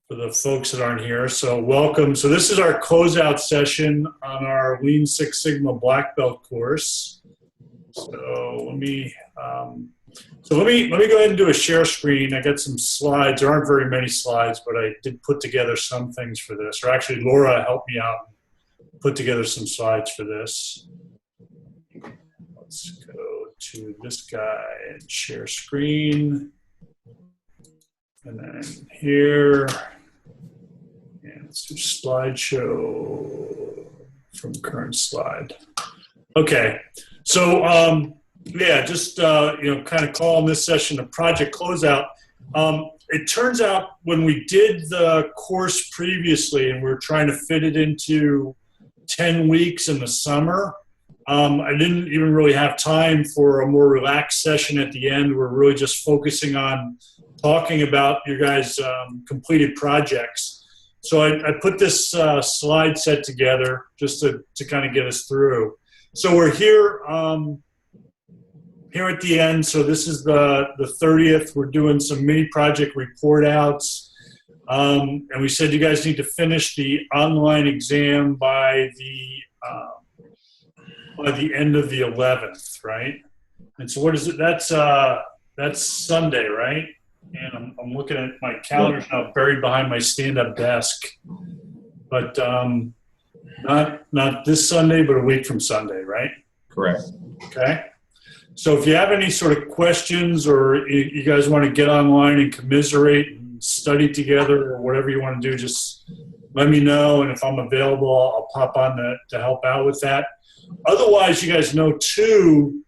for the folks that aren't here. So welcome. So this is our Cose Out session on our Lean Six Sigma Black Belt course. So let me go ahead and do a share screen. I got some slides. There aren't very many slides, but I did put together some things for this. Or actually, Laura helped me out and put together some slides for this. Let's go to this guy and share screen. And then here, and let's do slideshow from current slide. Okay, so yeah, just kind of calling this session a project closeout. It turns out when we did the course previously and we were trying to fit it into 10 weeks in the summer, I didn't even really have time for a more relaxed session at the end. We're really just focusing on talking about your guys' completed projects. So I put this slide set together just to kind of get us through. So we're here at the end. So this is the 30th. We're doing some mini project report outs. And we said you guys need to finish the online exam by the end of the 11th, right? And so what is it? That's Sunday, right? And I'm looking at my calendar now, buried behind my stand-up desk. But not this Sunday, but a week from Sunday, right? Correct. Okay. So if you have any sort of questions or you guys want to get online and commiserate and study together or whatever you want to do, just let me know. And if I'm available, I'll pop on to help out with that. Otherwise, you guys know too,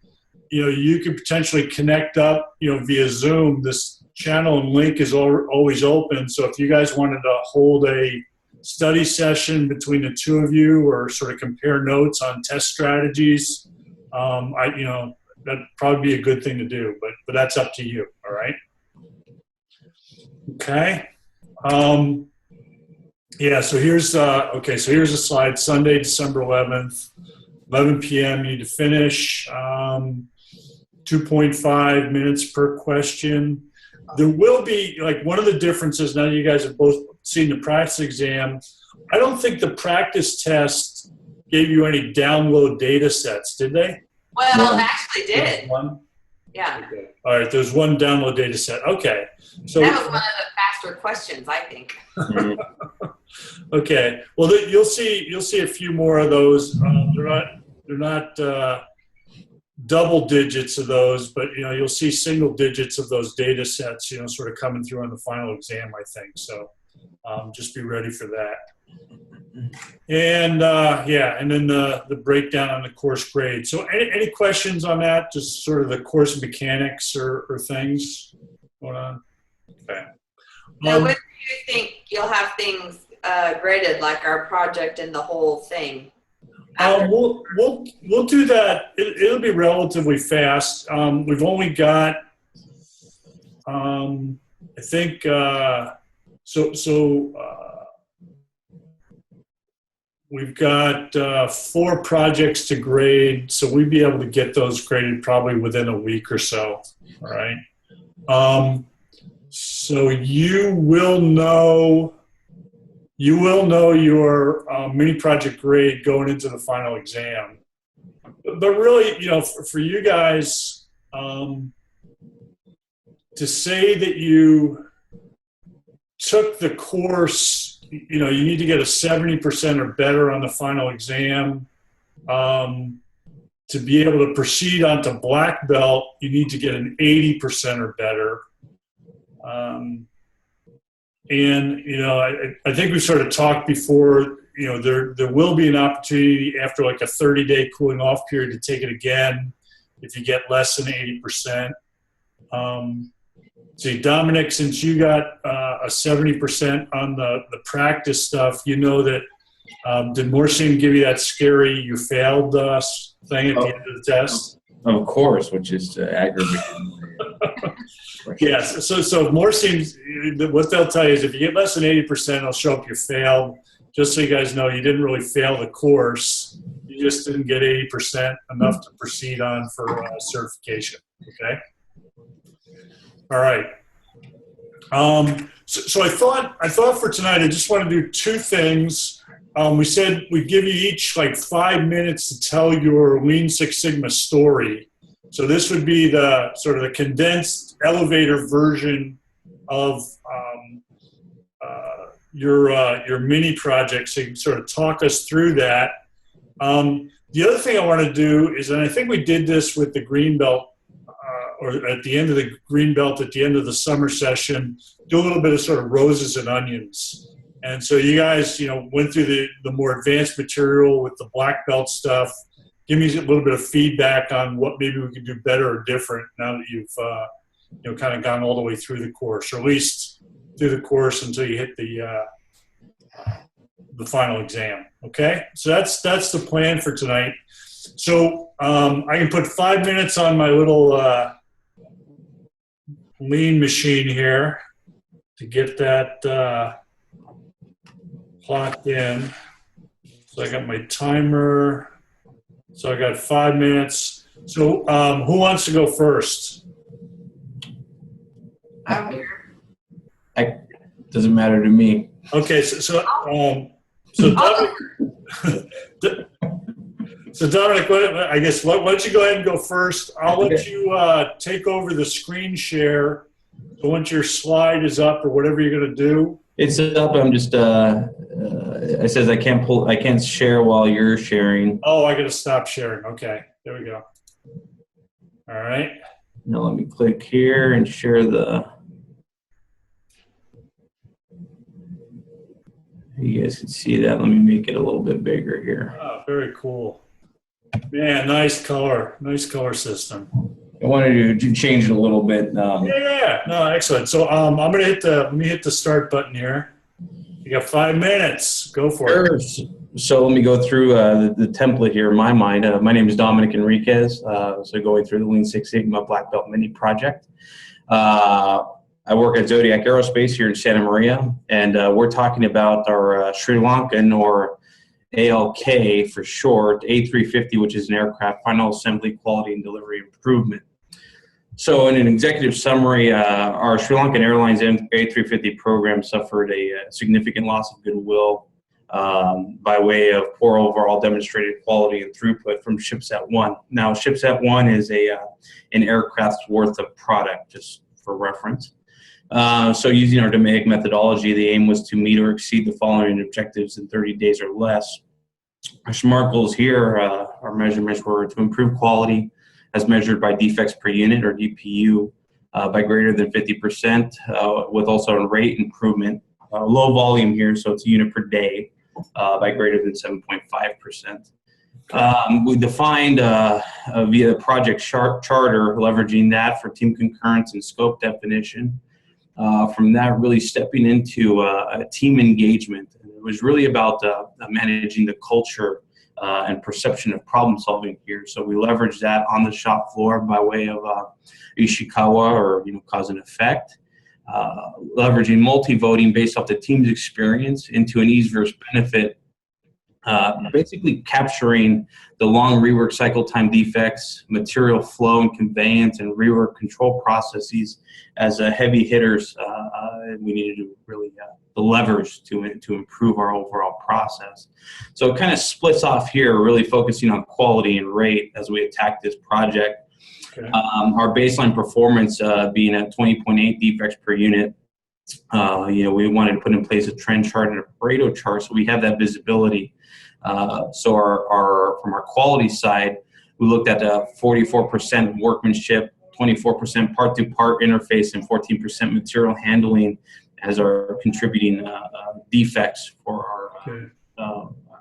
you could potentially connect up, via Zoom. This channel and link is always open. So if you guys wanted to hold a study session between the two of you or sort of compare notes on test strategies, that'd probably be a good thing to do, but that's up to you. All right. Okay. Yeah. So here's here's a slide. Sunday, December 11th, 11 p.m. You need to finish. 2.5 minutes per question. There will be, one of the differences, now you guys have both seen the practice exam, I don't think the practice test gave you any download data sets, did they? Well, no. Actually did. One? Yeah. Okay. All right, there's one download data set. Okay. So that was one of the faster questions, I think. Okay. Well, you'll see a few more of those. They're not double digits of those, but you'll see single digits of those data sets, sort of coming through on the final exam, I think. So just be ready for that. And and then the breakdown on the course grade. So any questions on that? Just sort of the course mechanics or things going on? Okay. So when do you think you'll have things graded, like our project and the whole thing? We'll do that. It'll be relatively fast. We've only got, I think, we've got 4 projects to grade, so we'd be able to get those graded probably within a week or so. All right. So you will know your mini project grade going into the final exam. But really, for you guys, to say that you took the course, you need to get a 70% or better on the final exam. To be able to proceed onto black belt, you need to get an 80% or better. I think we sort of talked before, there will be an opportunity after like a 30-day cooling off period to take it again if you get less than 80%. See, Dominic, since you got a 70% on the practice stuff, that, did Morseem give you that scary you failed thing at the end of the test? Of course, which is aggravating. Yes. So Morseem, what they'll tell you is if you get less than 80%, it'll show up you failed. Just so you guys know, you didn't really fail the course. You just didn't get 80%, enough to proceed on for certification. Okay. All right. So I thought for tonight, I just want to do two things. We said we'd give you each like 5 minutes to tell your Lean Six Sigma story. So this would be the sort of the condensed elevator version of your mini project. So you can sort of talk us through that. The other thing I want to do is, and I think we did this with the Greenbelt, or at the end of the Greenbelt, at the end of the summer session, do a little bit of sort of roses and onions. And so you guys, went through the more advanced material with the black belt stuff. Give me a little bit of feedback on what maybe we can do better or different now that you've, kind of gone all the way through the course, or at least through the course until you hit the final exam. Okay, so that's the plan for tonight. So I can put 5 minutes on my little lean machine here to get that clocked in. So I got my timer. So I got 5 minutes. So who wants to go first? I'm here. Doesn't matter to me. Okay, so Dominic, I guess why don't you go ahead and go first? I'll let you take over the screen share. So once your slide is up or whatever you're going to do. It's up. I'm just. It says I can't share while you're sharing. Oh, I got to stop sharing. Okay, there we go. All right. Now let me click here and share the. You guys can see that. Let me make it a little bit bigger here. Oh, very cool. Man, nice color system. I wanted to change it a little bit. No, excellent. So I'm gonna let me hit the start button here. You got 5 minutes. Go for it. So let me go through the template here in my mind. My name is Dominic Enriquez. So going through the Lean Six Sigma Black Belt Mini Project. I work at Zodiac Aerospace here in Santa Maria, and we're talking about our Sri Lankan, or ALK for short, A350, which is an aircraft final assembly quality and delivery improvement. So in an executive summary, our Sri Lankan Airlines A350 program suffered a significant loss of goodwill by way of poor overall demonstrated quality and throughput from Shipset 1. Now, Shipset 1 is an aircraft's worth of product, just for reference. So using our DMAIC methodology, the aim was to meet or exceed the following objectives in 30 days or less. Our SMART goals here, our measurements were to improve quality as measured by defects per unit, or DPU, by greater than 50%, with also a rate improvement, low volume here, so it's a unit per day, by greater than 7.5%. We defined via the project charter, leveraging that for team concurrence and scope definition. From that, really stepping into a team engagement. It was really about managing the culture and perception of problem solving here. So we leveraged that on the shop floor by way of Ishikawa, or cause and effect. Leveraging multi-voting based off the team's experience into an ease versus benefit. Basically capturing the long rework cycle time defects, material flow and conveyance, and rework control processes as heavy hitters. We needed to really the levers to improve our overall process. So it kind of splits off here, really focusing on quality and rate as we attack this project. Okay. Our baseline performance being at 20.8 defects per unit. We wanted to put in place a trend chart and a Pareto chart so we have that visibility. So from our quality side, we looked at 44% workmanship, 24% part-to-part interface, and 14% material handling as our contributing defects for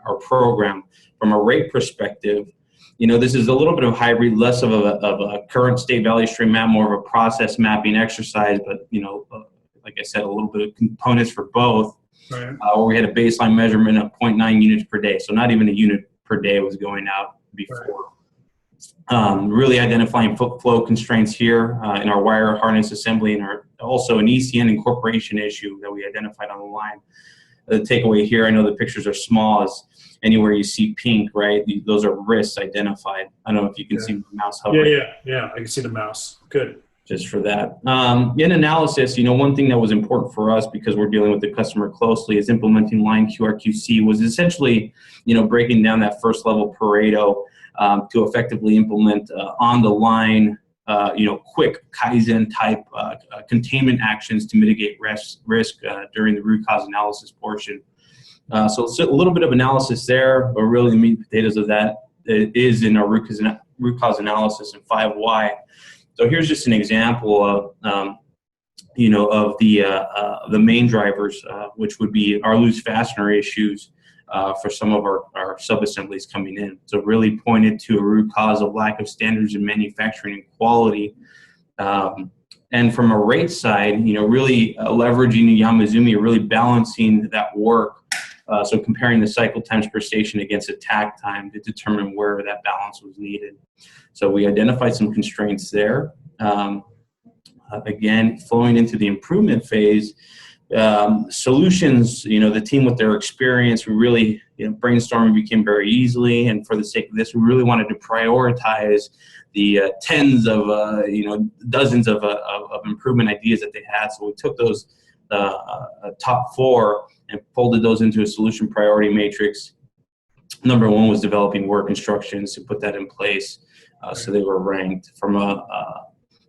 our program. From a rate perspective, this is a little bit of hybrid, less of a current state value stream map, more of a process mapping exercise, but like I said, a little bit of components for both. Right. Where we had a baseline measurement of 0.9 units per day. So not even a unit per day was going out before. Right. Really identifying flow constraints here in our wire harness assembly, and also an ECN incorporation issue that we identified on the line. The takeaway here, I know the pictures are small, is anywhere you see pink, right? Those are risks identified. I don't know if you can see the mouse hovering. Yeah, I can see the mouse. Good. just for that. In analysis, one thing that was important for us, because we're dealing with the customer closely, is implementing line QRQC, was essentially, breaking down that first level Pareto to effectively implement on the line, quick Kaizen type containment actions to mitigate risk during the root cause analysis portion. So it's a little bit of analysis there, but really the meat and potatoes of that is in our root cause analysis and 5 why. So here's just an example of, of the main drivers, which would be our loose fastener issues for some of our sub-assemblies coming in. So really pointed to a root cause of lack of standards in manufacturing and quality. And from a rate side, really leveraging the Yamazumi, really balancing that work. So comparing the cycle times per station against attack time to determine where that balance was needed. So we identified some constraints there. Again, flowing into the improvement phase, solutions, the team with their experience, we really, brainstorming became very easily. And for the sake of this, we really wanted to prioritize the tens of, dozens of improvement ideas that they had. So we took those top 4 and folded those into a solution priority matrix. Number 1 was developing work instructions to put that in place, so they were ranked. From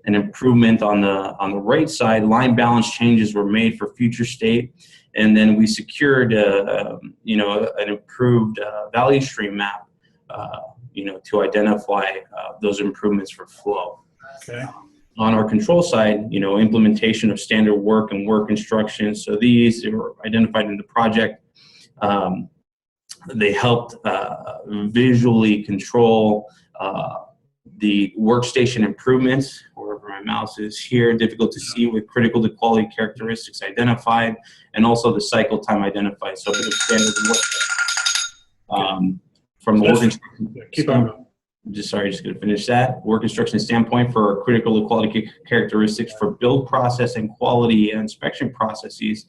an improvement on the rate side, line balance changes were made for future state, and then we secured an improved value stream map, to identify those improvements for flow. Okay. On our control side, implementation of standard work and work instructions. So these were identified in the project. They helped visually control the workstation improvements, wherever my mouse is here, difficult to see with critical to quality characteristics identified, and also the cycle time identified. So a bit of standard work. From the work instruction. Keep on. Just going to finish that. Work instruction standpoint for critical to quality characteristics for build process and quality inspection processes,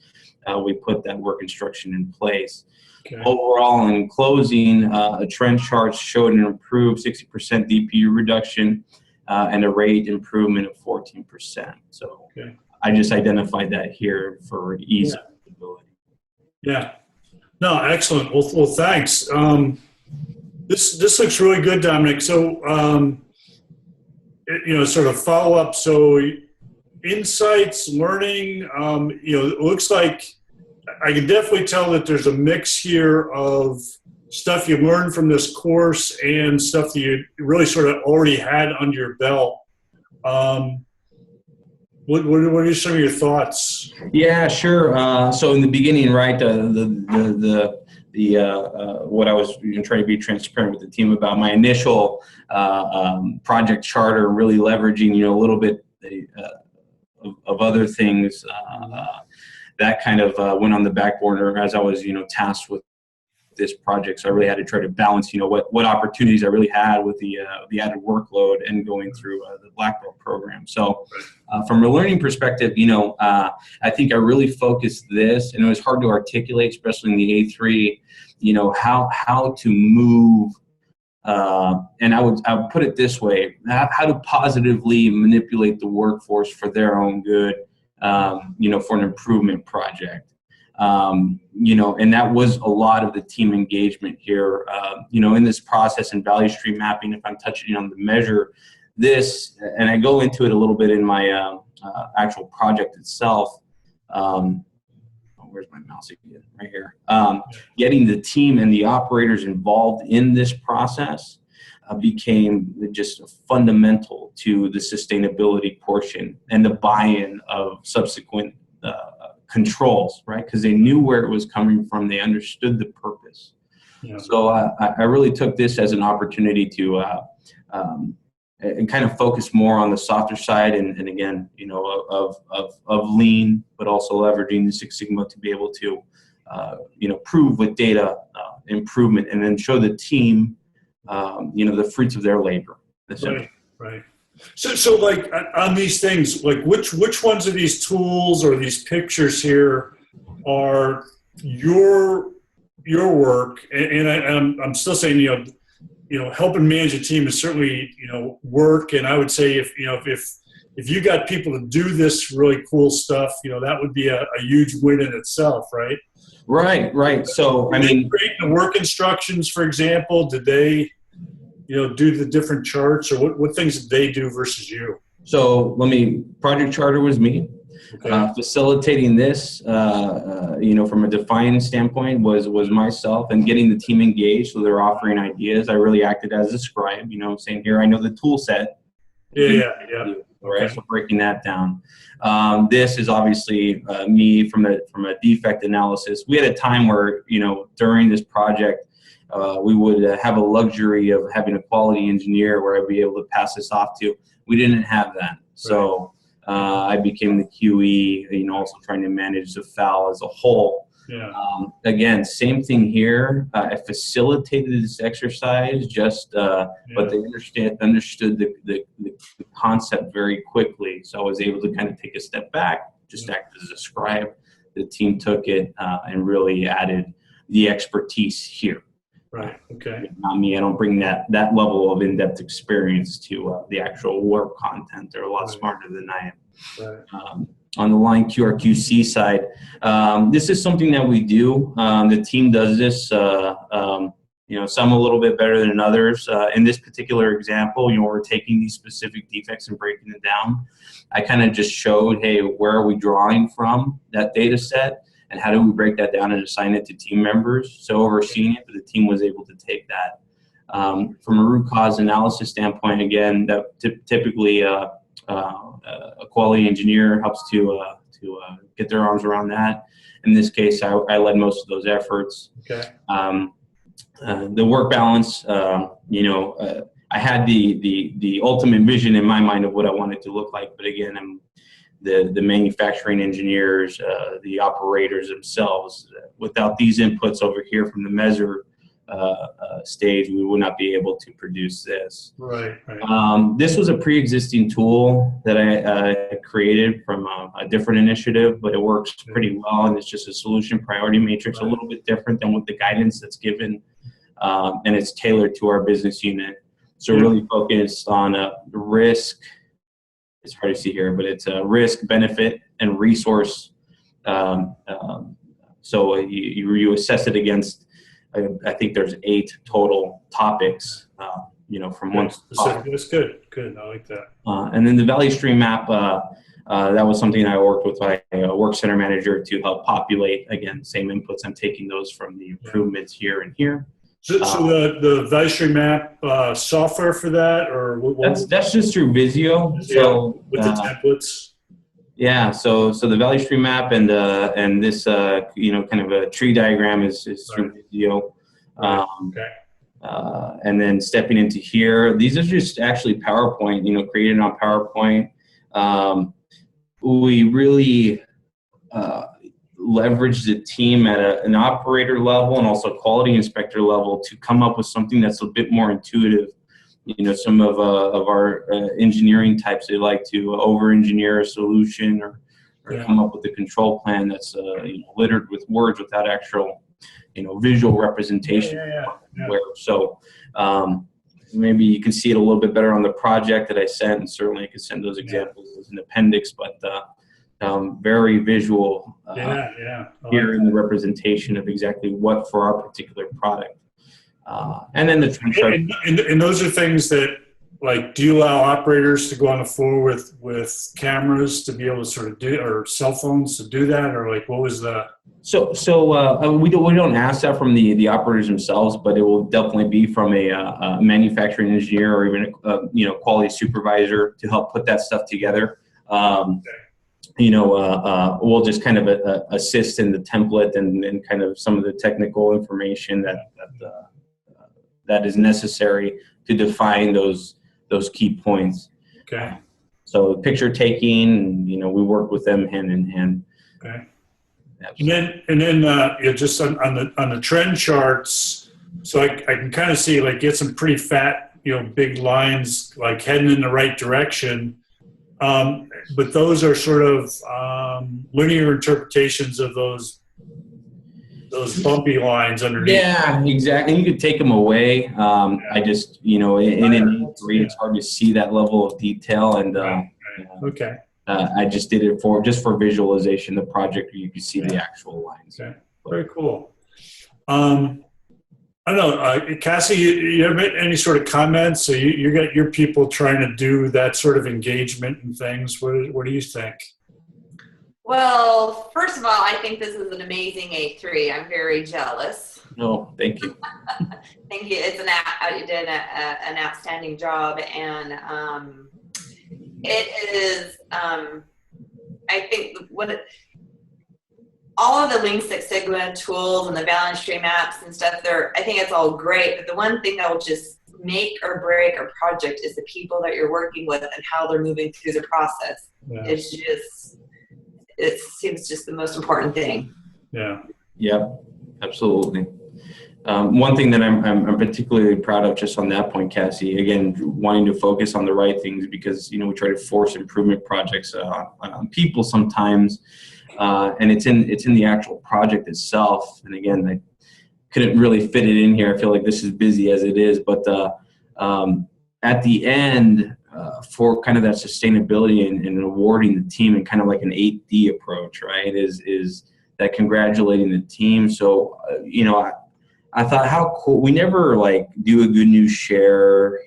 we put that work instruction in place. Okay. Overall, in closing, a trend chart showed an improved 60% DPU reduction and a rate improvement of 14%. So okay. I just identified that here for ease of visibility. Yeah. No, excellent. Well, thanks. This looks really good, Dominic. So, sort of follow up. So, insights, learning. It looks like I can definitely tell that there's a mix here of stuff you learned from this course and stuff that you really sort of already had under your belt. What are some of your thoughts? Yeah, sure. So in the beginning, right, what I was trying to be transparent with the team about my initial project charter, really leveraging a little bit of other things that kind of went on the back burner as I was tasked with this project. So I really had to try to balance what opportunities I really had with the added workload and going through the Black Belt program. So from a learning perspective, I think I really focused this, and it was hard to articulate, especially in the A3. How to move, and I would put it this way: how to positively manipulate the workforce for their own good, for an improvement project. And that was a lot of the team engagement here, in this process and value stream mapping. If I'm touching on the measure, this, and I go into it a little bit in my actual project itself. Where's my mouse again? Right here. Getting the team and the operators involved in this process became just fundamental to the sustainability portion and the buy-in of subsequent controls, right? Because they knew where it was coming from. They understood the purpose. Yeah. So I really took this as an opportunity to and kind of focus more on the softer side and again, of lean, but also leveraging the Six Sigma to be able to, prove with data improvement and then show the team, the fruits of their labor. Right. So like on these things, like which ones of these tools or these pictures here are your work? And I'm still saying, helping manage a team is certainly, work. And I would say if if you got people to do this really cool stuff, that would be a huge win in itself, right? Right. So, Did they create the work instructions, for example? Did they, do the different charts, or what things did they do versus you? So Project Charter was me. Okay. Facilitating this, from a defined standpoint was myself, and getting the team engaged so they're offering ideas. I really acted as a scribe, saying, here, I know the tool set. Yeah. Right. Okay. So breaking that down. This is obviously me from a defect analysis. We had a time where, during this project, we would have a luxury of having a quality engineer where I'd be able to pass this off to. We didn't have that. So I became the QE, also trying to manage the FAL as a whole. Yeah. Again, same thing here. I facilitated this exercise, but they understood the concept very quickly. So I was able to kind of take a step back, just act as a scribe. The team took it and really added the expertise here. Right. Okay. Not me. I don't bring that level of in-depth experience to the actual work content. They're a lot smarter than I am. Right. On the line QRQC side, this is something that we do. The team does this. Some a little bit better than others. In this particular example, we're taking these specific defects and breaking it down. I kind of just showed, hey, where are we drawing from that data set? And how do we break that down and assign it to team members? So overseeing it, but the team was able to take that. From a root cause analysis standpoint, again, that typically a quality engineer helps to get their arms around that. In this case, I led most of those efforts. Okay. The work balance, I had the ultimate vision in my mind of what I wanted to look like, but again, the manufacturing engineers, the operators themselves. Without these inputs over here from the measure stage, we would not be able to produce this. Right. This was a pre-existing tool that I created from a different initiative, but it works pretty well, and it's just a solution priority matrix, a little bit different than what the guidance that's given, and it's tailored to our business unit. So really focused on risk. It's hard to see here, but it's a risk, benefit, and resource. So you assess it against, I think there's 8 total topics, from one topic. That's good. Good. I like that. And then the value stream map, that was something I worked with my work center manager to help populate. Again, same inputs. I'm taking those from the improvements here and here. So the value stream map software for that, or that's just through Visio. So with the templates. Yeah. So the value stream map and this kind of a tree diagram is through Visio. Okay. And then stepping into here, these are just actually PowerPoint. Created on PowerPoint. We really leverage the team at an operator level and also quality inspector level to come up with something that's a bit more intuitive. Some of our engineering types, they like to over-engineer a solution or come up with a control plan that's littered with words without actual, visual representation. So maybe you can see it a little bit better on the project that I sent, and certainly I could send those examples as an appendix, but very visual here in the representation of exactly what for our particular product. And then the trend chart. And those are things that, do you allow operators to go on the floor with cameras to be able to sort of do, or cell phones to do that, or what was the? So we don't ask that from the operators themselves, but it will definitely be from a manufacturing engineer or even a quality supervisor to help put that stuff together. We'll just kind of assist in the template and kind of some of the technical information that is necessary to define those key points. Okay. So picture taking, we work with them hand in hand. Okay. And then just on the trend charts, so I can kind of see get some pretty fat, big lines heading in the right direction. But those are sort of linear interpretations of those bumpy lines underneath. Yeah, exactly. And you could take them away. I just, in an E3, it's hard to see that level of detail. And Okay. I just did it for visualization, the project where you can see the actual lines. Okay. Very cool. I don't know, Cassie, you have any sort of comments? So you got your people trying to do that sort of engagement and things. What do you think? Well, first of all, I think this is an amazing A3. I'm very jealous. No, thank you. Thank you. You did an outstanding job, and it is. I think all of the Lean Six Sigma tools and the balance stream apps and stuff. I think it's all great, but the one thing that will just make or break a project is the people that you're working with and how they're moving through the process. Yeah. It seems just the most important thing. Yeah. Yeah, absolutely. One thing that I'm particularly proud of, just on that point, Cassie, again, wanting to focus on the right things, because we try to force improvement projects on people sometimes, and it's in the actual project itself. And again, I couldn't really fit it in here. I feel like this is busy as it is, but at the end, for kind of that sustainability and awarding the team, and kind of like an 8D approach, right, is that congratulating the team. So, I thought, how cool. We never do a good news share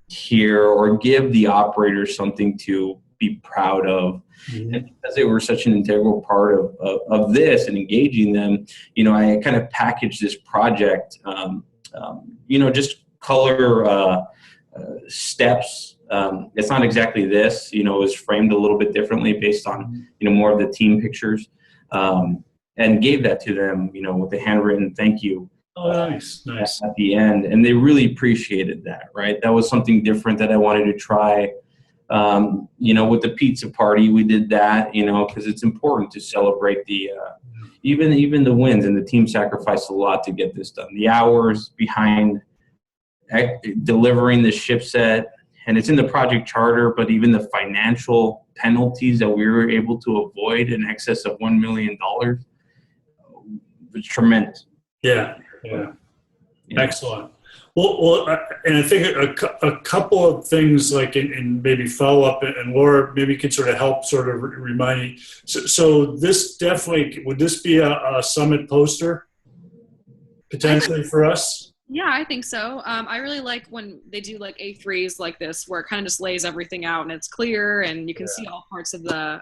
here, or give the operators something to be proud of. Mm-hmm. And because they were such an integral part of this and engaging them, I kind of packaged this project, just color steps. It's not exactly this, it was framed a little bit differently based on, more of the team pictures. And gave that to them, with the handwritten thank you. Oh, nice. At the end. And they really appreciated that, right? That was something different that I wanted to try. With the pizza party, we did that, because it's important to celebrate even the wins, and the team sacrificed a lot to get this done. The hours behind delivering the ship set, and it's in the project charter, but even the financial penalties that we were able to avoid in excess of $1 million, it's tremendous. Yeah. Excellent. Well, and I think a couple of things, in maybe follow up, and Laura maybe can sort of help sort of remind me. So this definitely, would this be a summit poster potentially for us? Yeah, I think so. I really like when they do A3s like this, where it kind of just lays everything out and it's clear, and you can see all parts of the.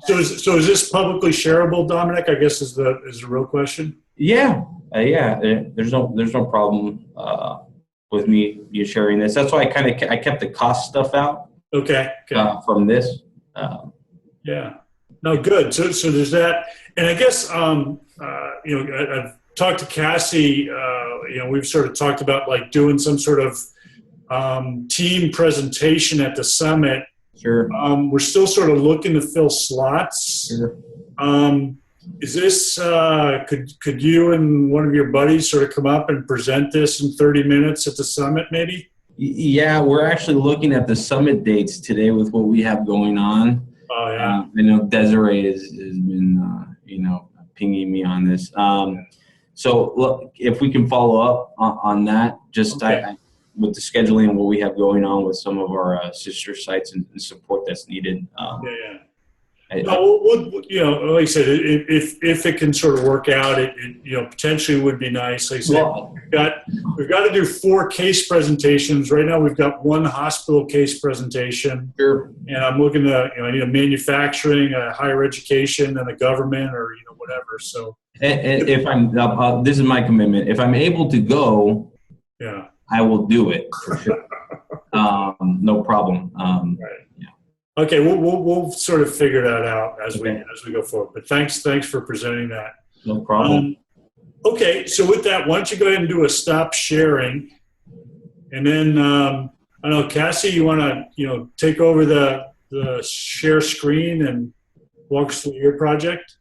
So is this publicly shareable, Dominic? I guess is the real question. Yeah. There's no problem with you sharing this. That's why I kept the cost stuff out. Okay. From this. Yeah. No, good. So there's that, and I guess I've talked to Cassie. We've sort of talked about doing some sort of team presentation at the summit. Sure. We're still sort of looking to fill slots. Sure. Is this, could you and one of your buddies sort of come up and present this in 30 minutes at the summit maybe? Yeah, we're actually looking at the summit dates today with what we have going on. Oh, yeah. I know Desiree has been, pinging me on this. So look, if we can follow up on that, just okay. With the scheduling and what we have going on with some of our sister sites and support that's needed. Like I said, if it can sort of work out, it potentially would be nice. Like I said, we've got to do 4 case presentations. Right now we've got 1 hospital case presentation. Sure. And I'm looking to, I need a manufacturing, a higher education, and a government, or whatever. So and if I'm, this is my commitment. If I'm able to go, yeah, I will do it for sure. No problem. Right. Yeah. Okay, we'll sort of figure that out as we go forward. But thanks for presenting that. No problem. Okay, so with that, why don't you go ahead and do a stop sharing, and then I don't know, Cassie, you want to take over the share screen and walk us through your project?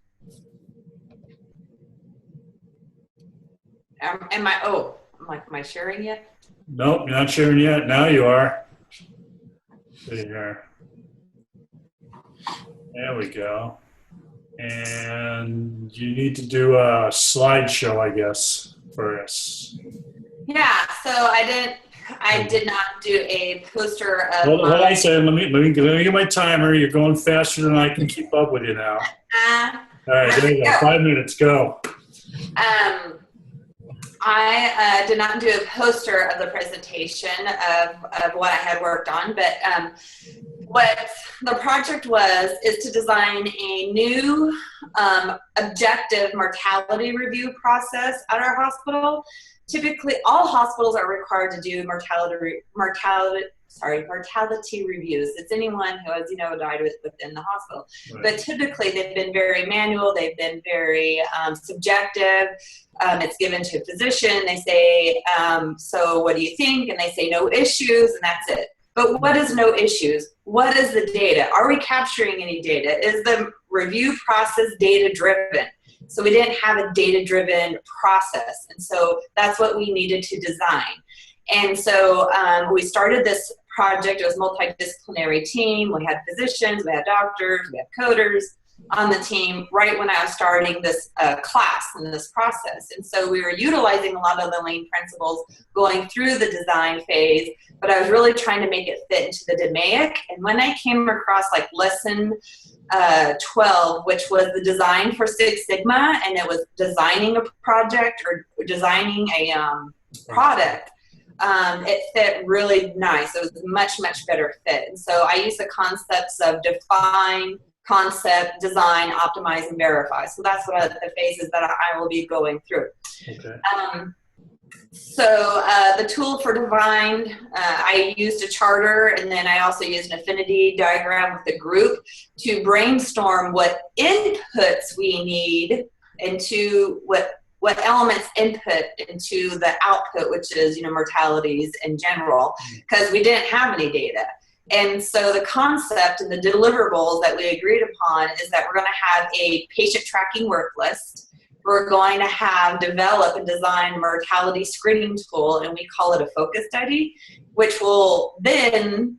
Am I sharing yet? Nope, you're not sharing yet. Now you are. There you are. There we go. And you need to do a slideshow, I guess, for us. Yeah, so I didn't I did not do a poster of Hold on a second. Let me get my timer. You're going faster than I can keep up with you now. All right, there you go. 5 minutes, go. I did not do a poster of the presentation of what I had worked on, but what the project is to design a new objective mortality review process at our hospital. Typically, all hospitals are required to do mortality reviews. It's anyone who has, died within the hospital. Right. But typically, they've been very manual. They've been very subjective. It's given to a physician. They say, so what do you think? And they say no issues, and that's it. But what is no issues? What is the data? Are we capturing any data? Is the review process data-driven? So we didn't have a data-driven process. And so that's what we needed to design. And so we started this project. It was a multidisciplinary team. We had physicians, we had doctors, we had coders on the team right when I was starting this class in this process. And so we were utilizing a lot of the lean principles going through the design phase, but I was really trying to make it fit into the DMAIC. And when I came across like lesson 12, which was the design for Six Sigma, and it was designing a project or designing a product, it fit really nice. It was a much, much better fit. And so I used the concepts of define, concept, design, optimize, and verify. So that's what the phases that I will be going through. Okay. So the tool for define, I used a charter, and then I also used an affinity diagram with the group to brainstorm what inputs we need into what elements input into the output, which is, mortalities in general, because we didn't have any data. And so the concept and the deliverables that we agreed upon is that we're going to have a patient tracking work list. We're going to develop and design a mortality screening tool, and we call it a focus study, which will then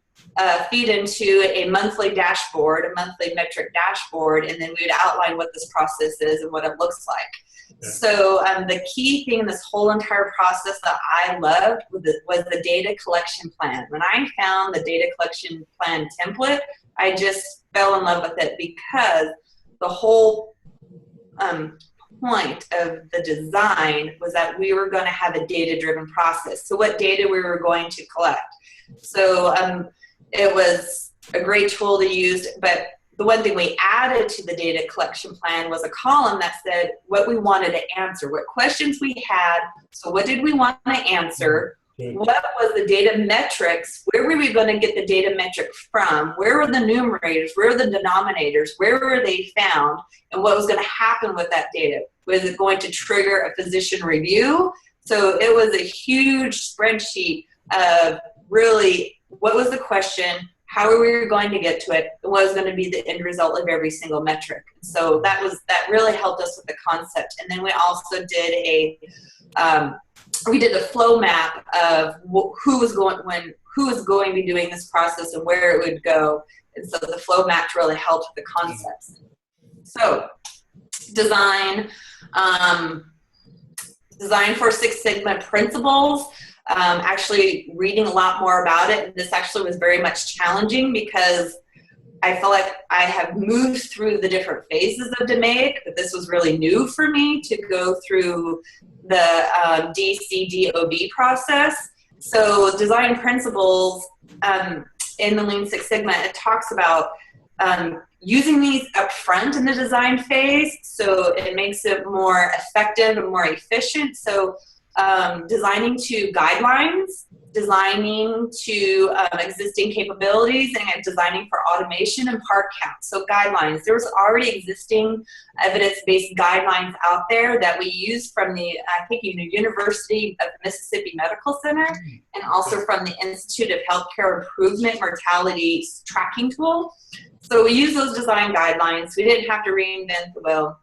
feed into a monthly dashboard, a monthly metric dashboard, and then we would outline what this process is and what it looks like. Okay. So the key thing in this whole entire process that I loved was the data collection plan. When I found the data collection plan template, I just fell in love with it because the whole point of the design was that we were going to have a data-driven process. So what data we were going to collect. So it was a great tool to use, but the one thing we added to the data collection plan was a column that said what we wanted to answer, what questions we had, so what did we want to answer, what was the data metrics, where were we going to get the data metric from, where were the numerators, where were the denominators, where were they found, and what was going to happen with that data. Was it going to trigger a physician review? So it was a huge spreadsheet of really what was the question, how are we going to get to it, and what was going to be the end result of every single metric. So that really helped us with the concept. And then we also did we did the flow map of who was going to be doing this process and where it would go. And so the flow map really helped with the concepts. So design for Six Sigma principles. Actually reading a lot more about it. And this actually was very much challenging because I feel like I have moved through the different phases of DMAIC, but this was really new for me to go through the DCDOB process. So design principles in the Lean Six Sigma, it talks about using these up front in the design phase, so it makes it more effective and more efficient. So designing to guidelines, designing to existing capabilities, and designing for automation and part count. So guidelines, there was already existing evidence-based guidelines out there that we use from the, I think, University of Mississippi Medical Center, and also from the Institute of Healthcare Improvement mortality tracking tool. So we use those design guidelines. We didn't have to reinvent the wheel.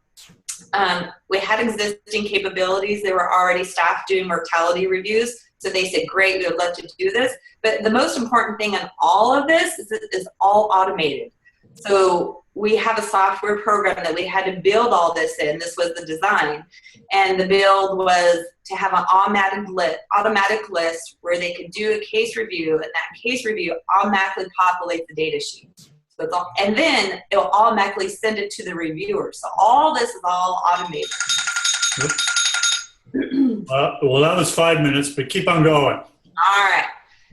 We had existing capabilities. There were already staff doing mortality reviews. So they said, great, we would love to do this. But the most important thing in all of this is it is all automated. So we have a software program that we had to build all this in. This was the design. And the build was to have an automatic list where they could do a case review, and that case review automatically populates the data sheet. So it's all, and then it'll automatically send it to the reviewer. So all this is all automated. Yep. Well, that was 5 minutes, but keep on going. All right.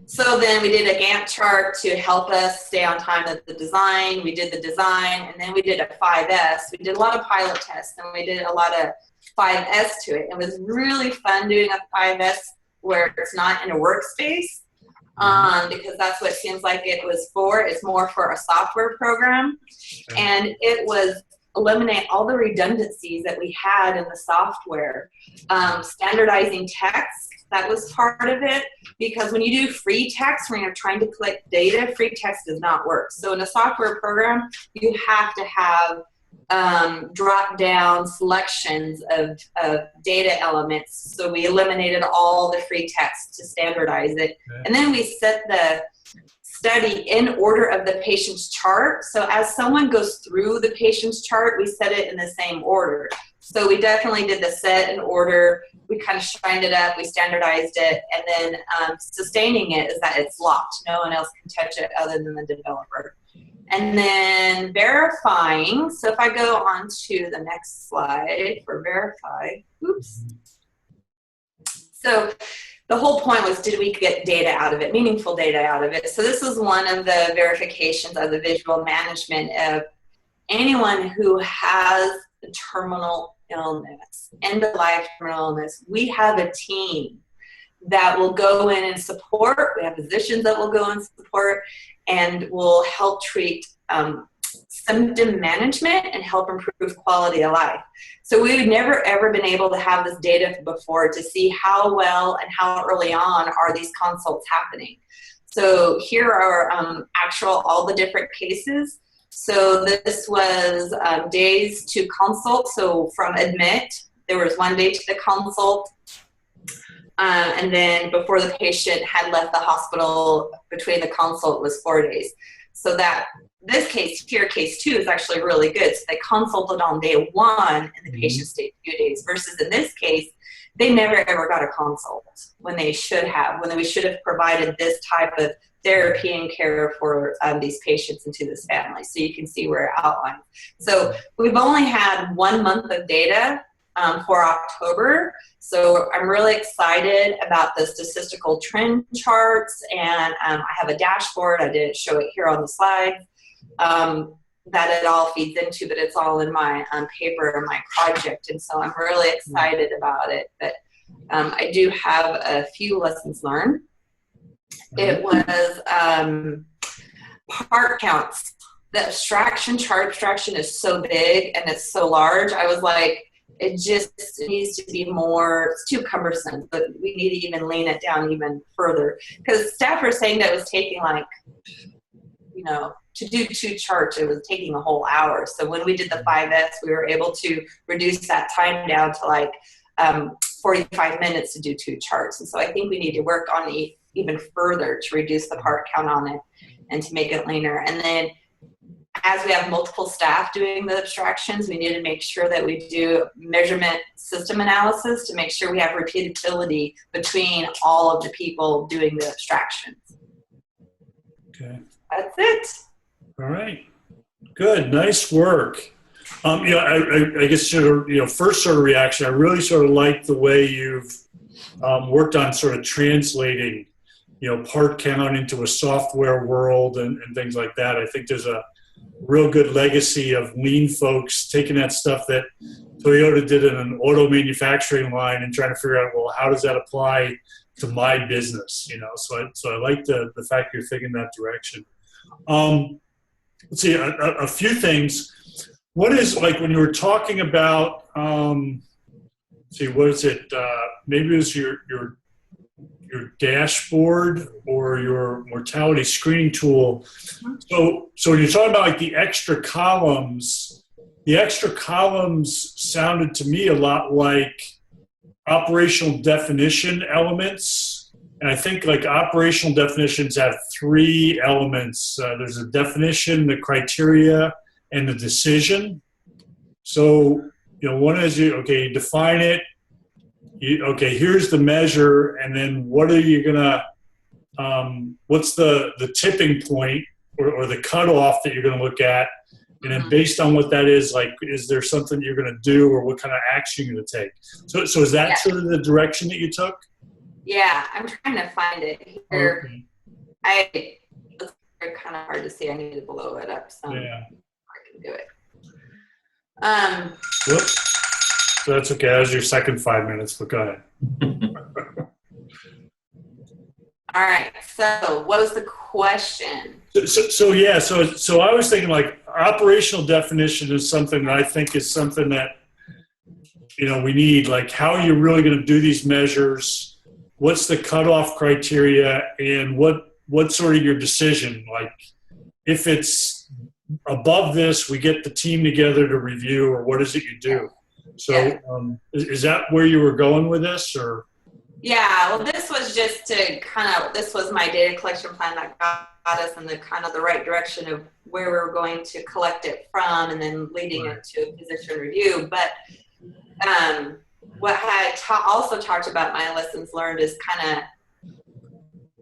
So then we did a Gantt chart to help us stay on time with the design. We did the design, and then we did a 5S. We did a lot of pilot tests, and we did a lot of 5S to it. It was really fun doing a 5S where it's not in a workspace, because that's what it seems like it was for. It's more for a software program. And it was eliminate all the redundancies that we had in the software. Standardizing text, that was part of it, because when you do free text, when you're trying to collect data, free text does not work. So in a software program, you have to have drop-down selections of data elements. So we eliminated all the free text to standardize it. Okay. And then we set the study in order of the patient's chart. So as someone goes through the patient's chart, we set it in the same order. So we definitely did the set in order. We kind of shined it up, we standardized it, and then sustaining it is that it's locked. No one else can touch it other than the developer. And then verifying. So if I go on to the next slide for verify, oops. So the whole point was, did we get data out of it, meaningful data out of it? So this was one of the verifications of the visual management of anyone who has a terminal illness, end-of-life terminal illness. We have a team that will go in and support. We have physicians that will go and support and will help treat symptom management and help improve quality of life. So we've never ever been able to have this data before to see how well and how early on are these consults happening. So here are all the different cases. So this was days to consult. So from admit, there was 1 day to the consult. And then before the patient had left the hospital, between the consult was 4 days. So that this case here, case 2, is actually really good. So they consulted on day 1 and the patient stayed 2 days, versus in this case, they never ever got a consult when they should have, when we should have provided this type of therapy and care for these patients and to this family. So you can see where it outlines. So we've only had 1 month of data for October. So I'm really excited about the statistical trend charts, and I have a dashboard. I didn't show it here on the slide that it all feeds into, but it's all in my paper and my project. And so I'm really excited about it. But I do have a few lessons learned. It was part counts. The abstraction, chart abstraction is so big and it's so large. I was like, it just needs to be more, it's too cumbersome, but we need to even lean it down even further. Because staff were saying that it was taking like, to do 2 charts, it was taking a whole hour. So when we did the 5S, we were able to reduce that time down to like 45 minutes to do 2 charts. And so I think we need to work on even further to reduce the part count on it and to make it leaner. And then as we have multiple staff doing the abstractions, we need to make sure that we do measurement system analysis to make sure we have repeatability between all of the people doing the abstractions. Okay. That's it. All right. Good. Nice work. I guess first sort of reaction, I really sort of like the way you've worked on sort of translating, part count into a software world and things like that. I think there's a real good legacy of lean folks taking that stuff that Toyota did in an auto manufacturing line and trying to figure out, well, how does that apply to my business? So I like the fact you're thinking that direction. Let's see, a few things. What is, like, when you were talking about, what is it? Maybe it was your dashboard or your mortality screening tool. So when you're talking about like the extra columns sounded to me a lot like operational definition elements And I think like operational definitions have three elements. There's a definition, the criteria, and the decision. So, one is you define it. Here's the measure, and then what are you gonna? What's the tipping point or the cutoff that you're gonna look at? And then based on what that is, like, is there something you're gonna do, or what kind of action you're gonna take? So is that sort of the direction that you took? Yeah, I'm trying to find it here. Okay. It's kind of hard to see. I need to blow it up some. Yeah. I can do it. Whoops. So that's okay. That was your second 5 minutes, but go ahead. All right. So what was the question? So I was thinking like operational definition is something that I think is something that, we need, like, how are you really going to do these measures? What's the cutoff criteria, and what's sort of your decision? Like, if it's above this, we get the team together to review, or what is it you do? So is that where you were going with this, or? Yeah, well, this was just to this was my data collection plan that got us in the kind of the right direction of where we were going to collect it from, and then leading it to a position review. But what I also talked about my lessons learned is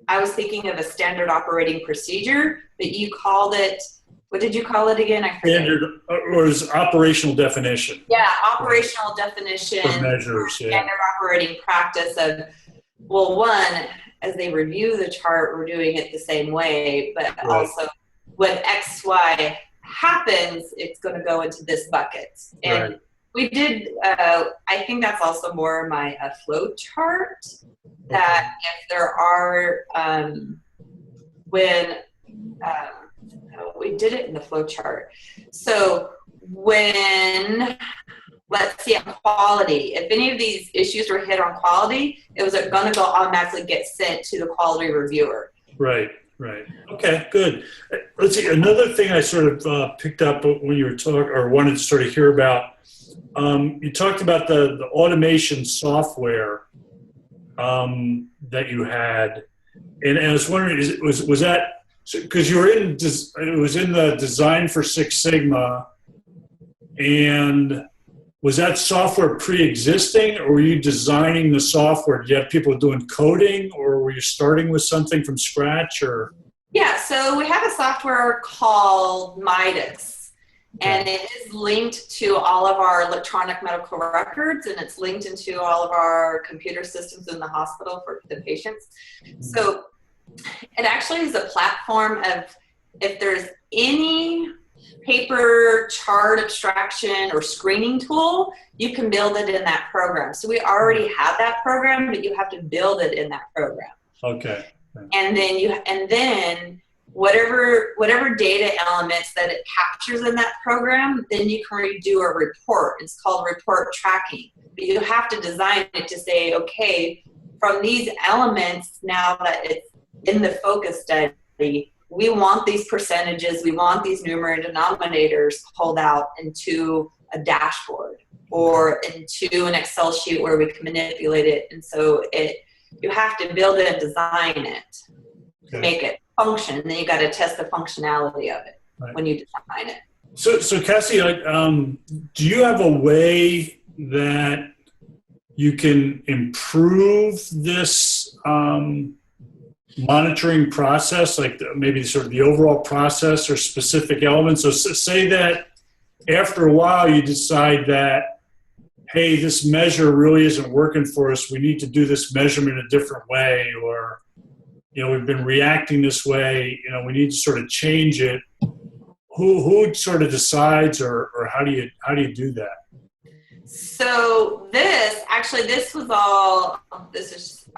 I was thinking of a standard operating procedure, but you called it, what did you call it again? I forget. Standard, or is operational definition. Yeah, operational definition. For measures, standard operating practice of, well, one, as they review the chart, we're doing it the same way, but also when X, Y happens, it's going to go into this bucket. And we did, I think that's also more my flow chart, that if there are, we did it in the flow chart. So when, let's see, on quality, if any of these issues were hit on quality, it was going to go automatically get sent to the quality reviewer. Right. Okay, good. Let's see, another thing I sort of picked up when you were talking, or wanted to sort of hear about, you talked about the automation software that you had, and I was wondering, was that, because you were it was in the design for Six Sigma, and was that software pre-existing, or were you designing the software? Did you have people doing coding, or were you starting with something from scratch, or? Yeah, so we have a software called Midas, and it is linked to all of our electronic medical records, and it's linked into all of our computer systems in the hospital for the patients. So it actually is a platform of, if there's any paper chart abstraction or screening tool, you can build it in that program. So we already have that program, but you have to build it in that program. Okay. And then whatever data elements that it captures in that program, then you can redo a report. It's called report tracking. But you have to design it to say, okay, from these elements, now that it's in the focus study, we want these percentages, we want these numerator denominators pulled out into a dashboard or into an Excel sheet where we can manipulate it. And so you have to build it and design it to make it function. And then you got to test the functionality of it when you design it. So Cassie, do you have a way that you can improve this monitoring process, like maybe sort of the overall process or specific elements? So say that after a while you decide that, hey, this measure really isn't working for us, we need to do this measurement a different way, or we've been reacting this way, we need to sort of change it. Who sort of decides, or how do you do that? So this is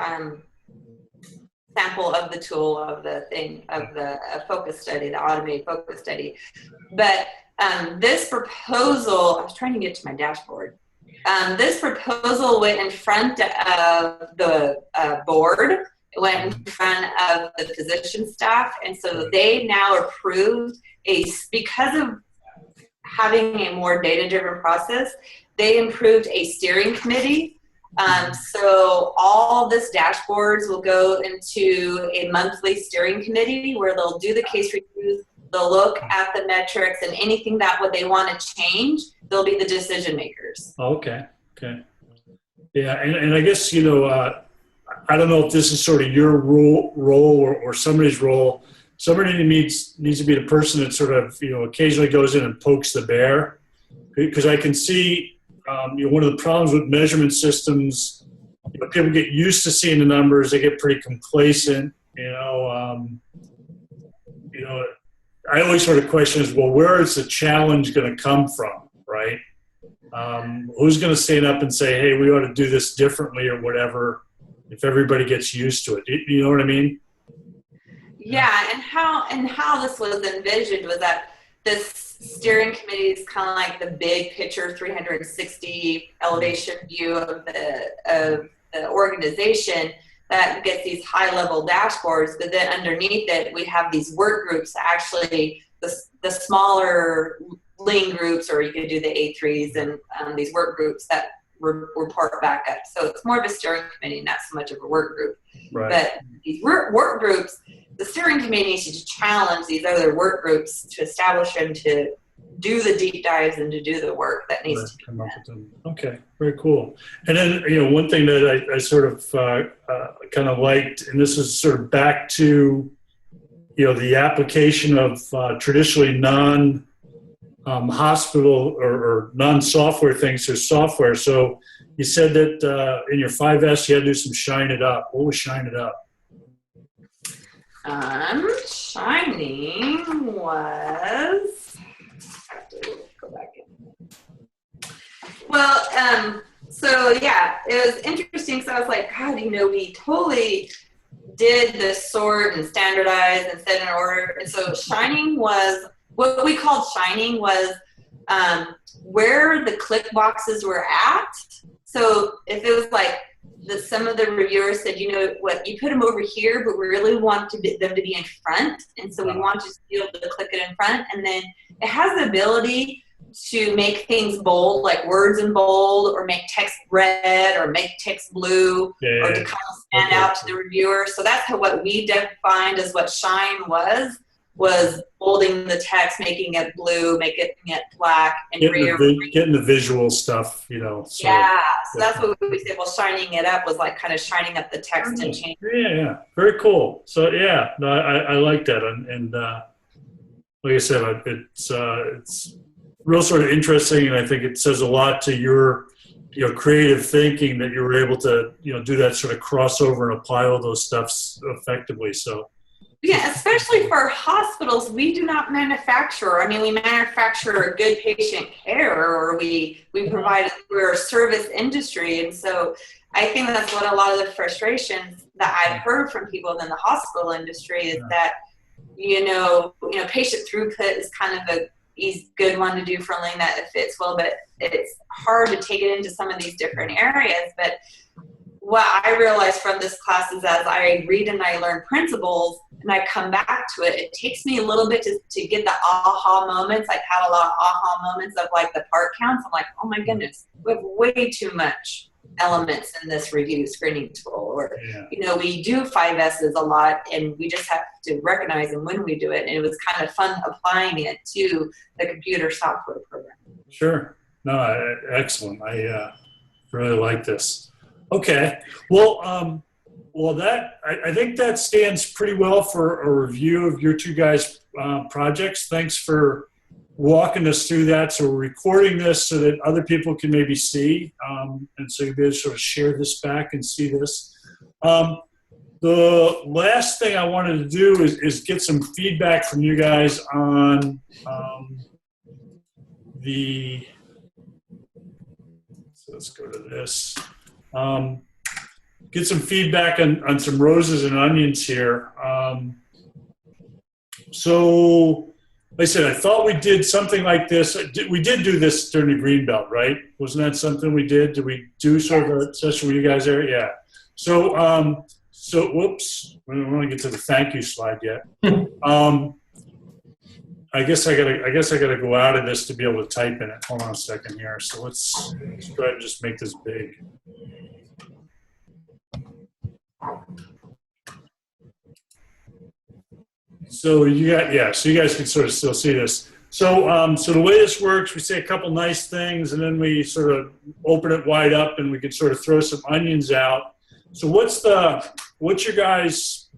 sample of the tool, of the thing, of the focus study, the automated focus study. But this proposal, I was trying to get to my dashboard. This proposal went in front of the board. It went in front of the physician staff. And so they now approved because of having a more data-driven process, they approved a steering committee So all this dashboards will go into a monthly steering committee where they'll do the case reviews, they'll look at the metrics, and anything that what they want to change, they'll be the decision makers. Okay. Yeah, and I guess, I don't know if this is sort of your role or somebody's role. Somebody needs to be the person that sort of, occasionally goes in and pokes the bear. Because I can see, one of the problems with measurement systems, people get used to seeing the numbers, they get pretty complacent, I always sort of question is, well, where is the challenge going to come from, right? Who's going to stand up and say, hey, we ought to do this differently or whatever, if everybody gets used to it? You know what I mean? Yeah, and how this was envisioned was that this steering committee is kind of like the big picture 360 elevation view of the organization that gets these high-level dashboards, but then underneath it, we have these work groups, actually the smaller lean groups, or you could do the A3s and these work groups that report back up. So it's more of a steering committee, not so much of a work group. Right. But these work groups, the steering committee needs to challenge these other work groups to establish them to do the deep dives and to do the work that needs to be come done. up with them. Okay, very cool. And then, one thing that I sort of kind of liked, and this is sort of back to, the application of traditionally non-hospital or non-software things to software. So you said that in your 5S you had to do some shine it up. What was shine it up? Shining was, I have to go back in. Well, so yeah, it was interesting. So I was like, God, we totally did this sort and standardize and set in order. And so shining was, what we called shining was where the click boxes were at. So if it was like, some of the reviewers said, what, you put them over here, but we really want them to be in front. And so we want you to be able to click it in front. And then it has the ability to make things bold, like words in bold, or make text red, or make text blue, or to kind of stand out to the reviewer. So that's what we defined as what shine was bolding the text, making it blue, making it black, and getting the visual stuff, So that's what we said. Well, shining it up was like kind of shining up the text and changing. Yeah, very cool. So I like that, and like I said, it's real sort of interesting, and I think it says a lot to your creative thinking that you were able to do that sort of crossover and apply all those stuffs effectively. So. Yeah, especially for hospitals, we do not manufacture. I mean, we manufacture good patient care, or we provide, we're a service industry. And so I think that's what a lot of the frustrations that I've heard from people in the hospital industry is that, patient throughput is kind of a good one to do for lean that it fits well, but it's hard to take it into some of these different areas. But what I realized from this class is as I read and I learn principles and I come back to it, it takes me a little bit to get the aha moments. I've had a lot of aha moments of like the part counts. I'm like, oh my goodness, we have way too much elements in this review screening tool. Or, we do 5S's a lot and we just have to recognize them when we do it. And it was kind of fun applying it to the computer software program. Sure. No, excellent. I really like this. Okay. Well, I think that stands pretty well for a review of your two guys' projects. Thanks for walking us through that. So we're recording this so that other people can maybe see, and so you'll be able to sort of share this back and see this. The last thing I wanted to do is get some feedback from you guys on so let's go to this. Get some feedback on some roses and onions here. So, like I said, I thought we did something like this. We did do this during the Greenbelt, right? Wasn't that something we did? Did we do sort of a session with you guys there? Yeah. So, whoops, we don't want to get to the thank you slide yet. I guess I gotta go out of this to be able to type in it. Hold on a second here. So let's go ahead and just make this big. So so you guys can sort of still see this. So so the way this works, we say a couple nice things, and then we sort of open it wide up, and we can sort of throw some onions out. So what's your guys'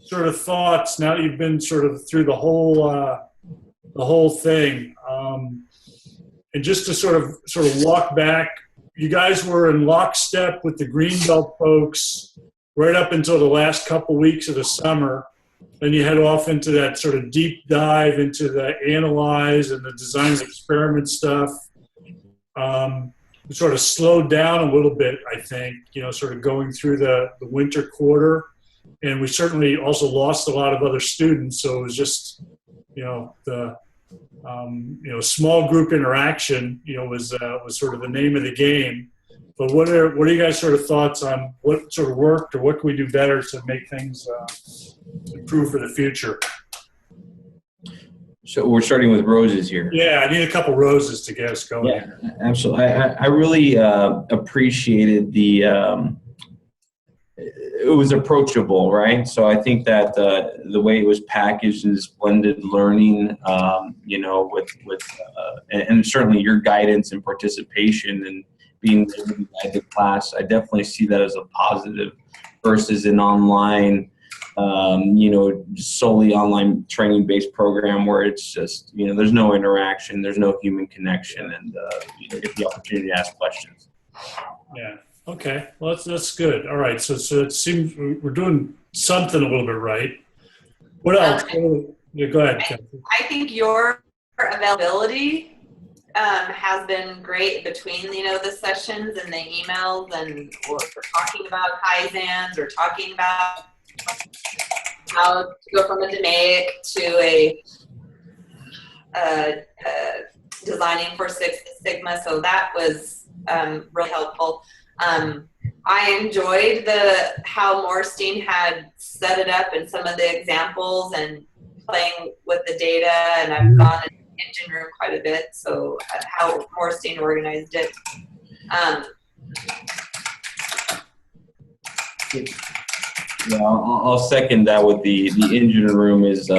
sort of thoughts now that you've been sort of through the whole thing, and just to sort of walk back, you guys were in lockstep with the Greenbelt folks right up until the last couple weeks of the summer. Then you head off into that sort of deep dive into the analyze and the design and experiment stuff. We sort of slowed down a little bit, I think, sort of going through the winter quarter. And we certainly also lost a lot of other students. So it was just, the small group interaction, was sort of the name of the game. But what are you guys' sort of thoughts on what sort of worked, or what can we do better to make things improve for the future? So we're starting with roses here. Yeah, I need a couple roses to get us going. Yeah, absolutely. I really appreciated it was approachable, right? So I think that the way it was packaged in this blended learning, and certainly your guidance and participation and being there to guide the class, I definitely see that as a positive versus an online, solely online training-based program where it's just, there's no interaction, there's no human connection, and you don't get the opportunity to ask questions. Yeah. Okay. Well, that's good. All right. So it seems we're doing something a little bit right. What else? Yeah, go ahead, Kathy. I think your availability has been great between, the sessions and the emails, and or talking about Kaizens, or talking about how to go from a DMAIC to a designing for Six Sigma. So that was really helpful. I enjoyed how Morstein had set it up and some of the examples and playing with the data, and I've gone in the engine room quite a bit, so how Morstein organized it. Yeah, I'll second that with the engine room is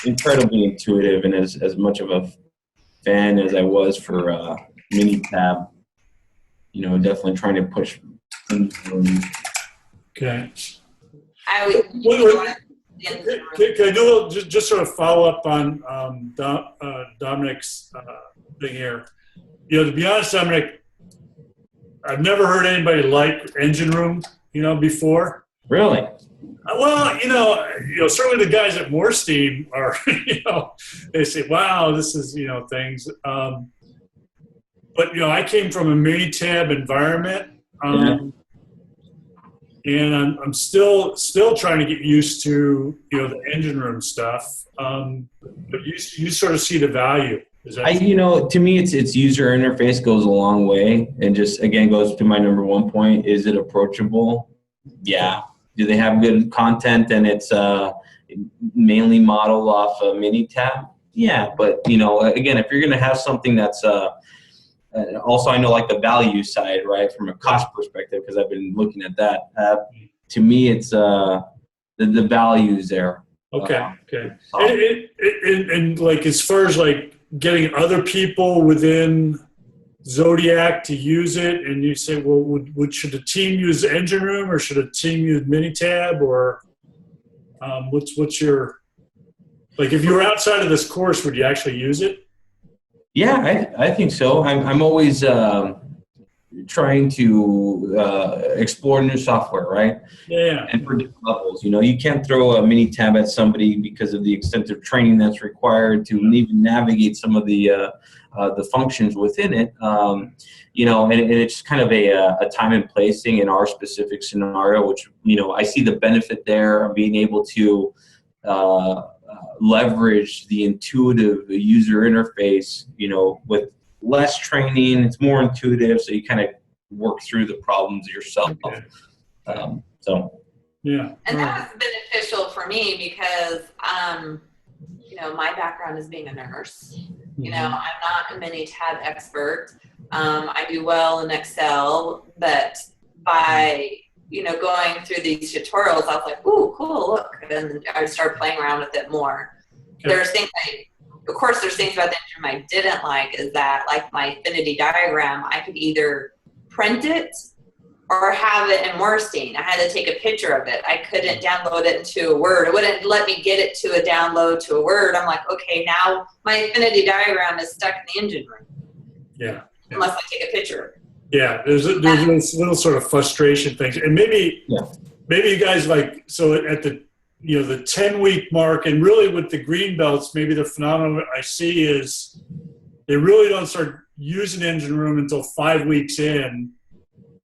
incredibly intuitive, and as much of a fan as I was for Minitab, definitely trying to push things. Okay. Can I do just sort of follow up on Dominic's thing here? To be honest, Dominic, I've never heard anybody like engine room, before. Really? Well, certainly the guys at Morstein are, they say, wow, this is, things. But, I came from a Minitab environment, and I'm still trying to get used to, the engine room stuff. But you sort of see the value. To me, it's user interface goes a long way, and just again goes to my number one point: is it approachable? Yeah. Do they have good content and it's mainly modeled off a Minitab? Yeah, but again, if you're going to have something that's also, I know like the value side, right, from a cost perspective, because I've been looking at that. To me, it's the values there. Okay. And like as far as like getting other people within Zodiac to use it, and you say, well, should a team use engine room or should a team use Minitab, or what's your, like, if you were outside of this course, would you actually use it? Yeah, I think so. I'm always trying to explore new software, right? Yeah. And for different levels, you can't throw a Minitab at somebody because of the extensive training that's required to even navigate some of the functions within it. And it's kind of a time and place thing in our specific scenario, which, I see the benefit there of being able to leverage the intuitive user interface, with less training. It's more intuitive, so you kind of work through the problems yourself. Okay. Yeah. And that was beneficial for me because, my background is being a nurse. I'm not a Minitab expert. I do well in Excel, but by going through these tutorials, I was like, ooh, cool, look. And I started playing around with it more. Okay. There's things there's things about the engine I didn't like, is that like my affinity diagram, I could either print it or have it in Morstein. I had to take a picture of it. I couldn't download it into a Word. It wouldn't let me get it to a download to a Word. I'm like, okay, now my affinity diagram is stuck in the engine room. Yeah. Unless I take a picture of it. Yeah, there's this little sort of frustration things, and maybe you guys so at the the 10-week mark, and really with the green belts, maybe the phenomenon I see is they really don't start using engine room until 5 weeks in,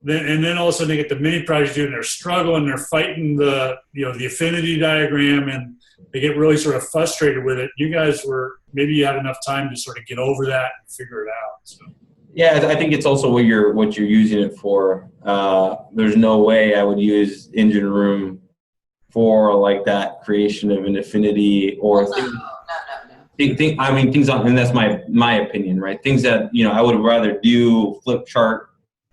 then all of a sudden they get the mini project due and they're struggling, they're fighting the the affinity diagram, and they get really sort of frustrated with it. You guys maybe you had enough time to sort of get over that and figure it out. So. Yeah, I think it's also what you're using it for. There's no way I would use engine room for like that creation of an affinity or No. things on, and that's my opinion, right? Things that I would rather do flip chart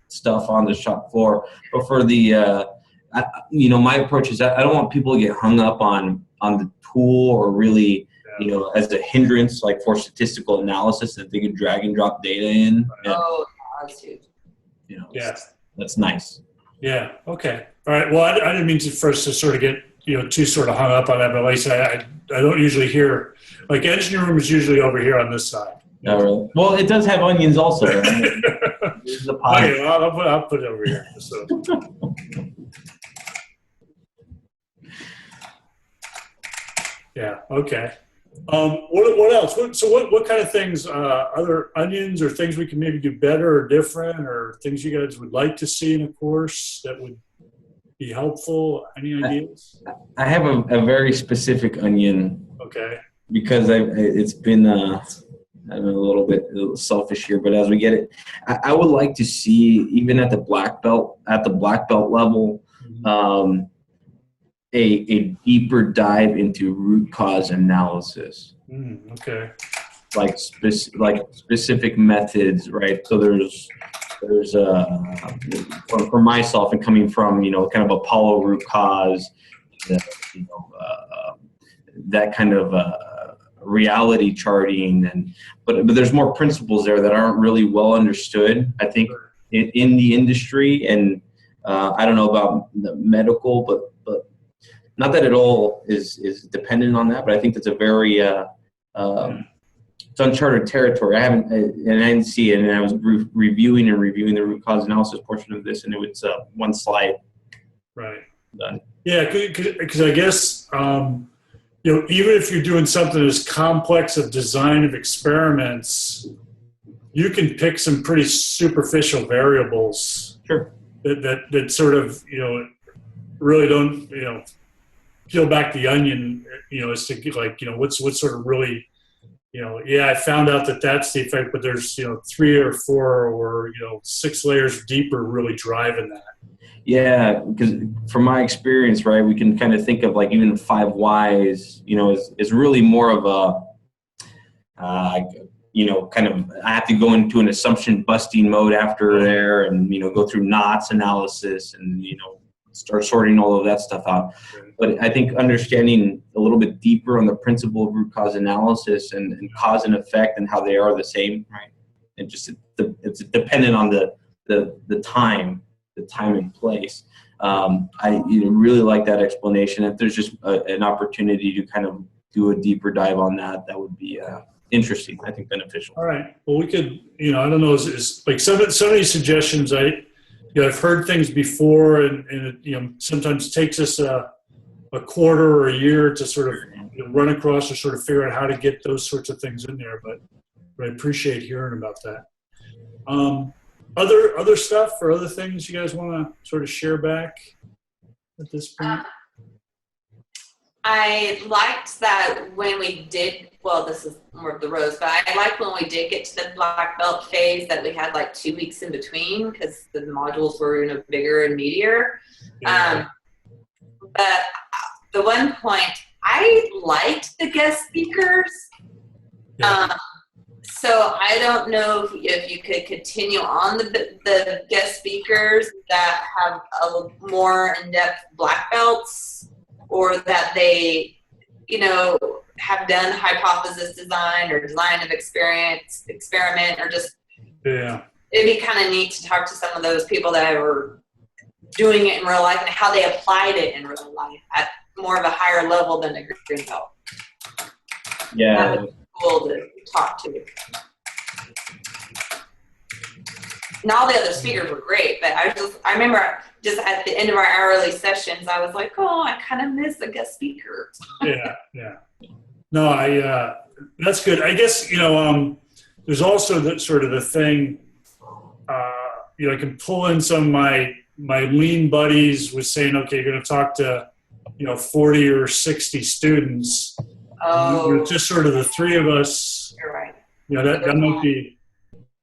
stuff on the shop floor, but for the my approach is I don't want people to get hung up on the tool or really. As a hindrance, like for statistical analysis, that they could drag and drop data in. Oh, that's huge. That's nice. Yeah. Okay. All right. Well, I didn't mean for us to sort of get too sort of hung up on that, but like I said, I don't usually hear engine room is usually over here on this side. Oh, really? Well, it does have onions also. Right? Okay. Well, I'll put it over here. So. Yeah. Okay. What else? What kind of things, other onions or things we can maybe do better or different, or things you guys would like to see in a course that would be helpful? Any ideas? I have a very specific onion. Okay. Because it's been I'm a little bit selfish here, but as we get it, I would like to see, even at the black belt level, a deeper dive into root cause analysis. Okay. Like specific methods, right? So there's for myself, and coming from kind of Apollo root cause, that kind of reality charting, but there's more principles there that aren't really well understood, I think, in the industry, and I don't know about the medical, but not that it all is dependent on that, but I think that's a very it's uncharted territory. I didn't see it, and I was reviewing the root cause analysis portion of this, and it was one slide. Right. Done. Yeah, because I guess even if you're doing something as complex of design of experiments, you can pick some pretty superficial variables. Sure. That sort of really don't peel back the onion, as to what's sort of really, I found out that's the effect, but there's 3 or 4 or 6 layers deeper really driving that. Yeah, because from my experience, right, we can kind of think of like even 5 whys, is really more of a kind of, I have to go into an assumption busting mode after there, and go through knots analysis and start sorting all of that stuff out. But I think understanding a little bit deeper on the principle of root cause analysis and cause and effect and how they are the same, right? And just it's dependent on the time and place. I really like that explanation. If there's just an opportunity to kind of do a deeper dive on that would be interesting. I think beneficial. All right. Well, we could, I don't know, is like some of these suggestions. I've heard things before, and it sometimes takes us a quarter or a year to sort of run across or sort of figure out how to get those sorts of things in there. But I appreciate hearing about that. Other stuff or other things you guys want to sort of share back at this point? I liked that when we did, well, this is more of the rose, but I liked when we did get to the black belt phase that we had like 2 weeks in between, because the modules were bigger and meatier. Yeah. But the one point, I liked the guest speakers. Yeah. So I don't know if you could continue on the guest speakers that have a more in-depth black belts, or that they, have done hypothesis design or design of experiment, or just, Yeah. it'd be kind of neat to talk to some of those people that were doing it in real life and how they applied it in real life at more of a higher level than a green belt. Yeah. That would be cool to talk to. And all the other speakers were great, but I remember just at the end of our hourly sessions, I was like, oh, I kind of miss a guest speaker. Yeah. No, that's good. I guess, there's also the thing, I can pull in some of my lean buddies with saying, okay, you're going to talk to, 40 or 60 students. Oh, Just sort of the three of us. You're right. That might be,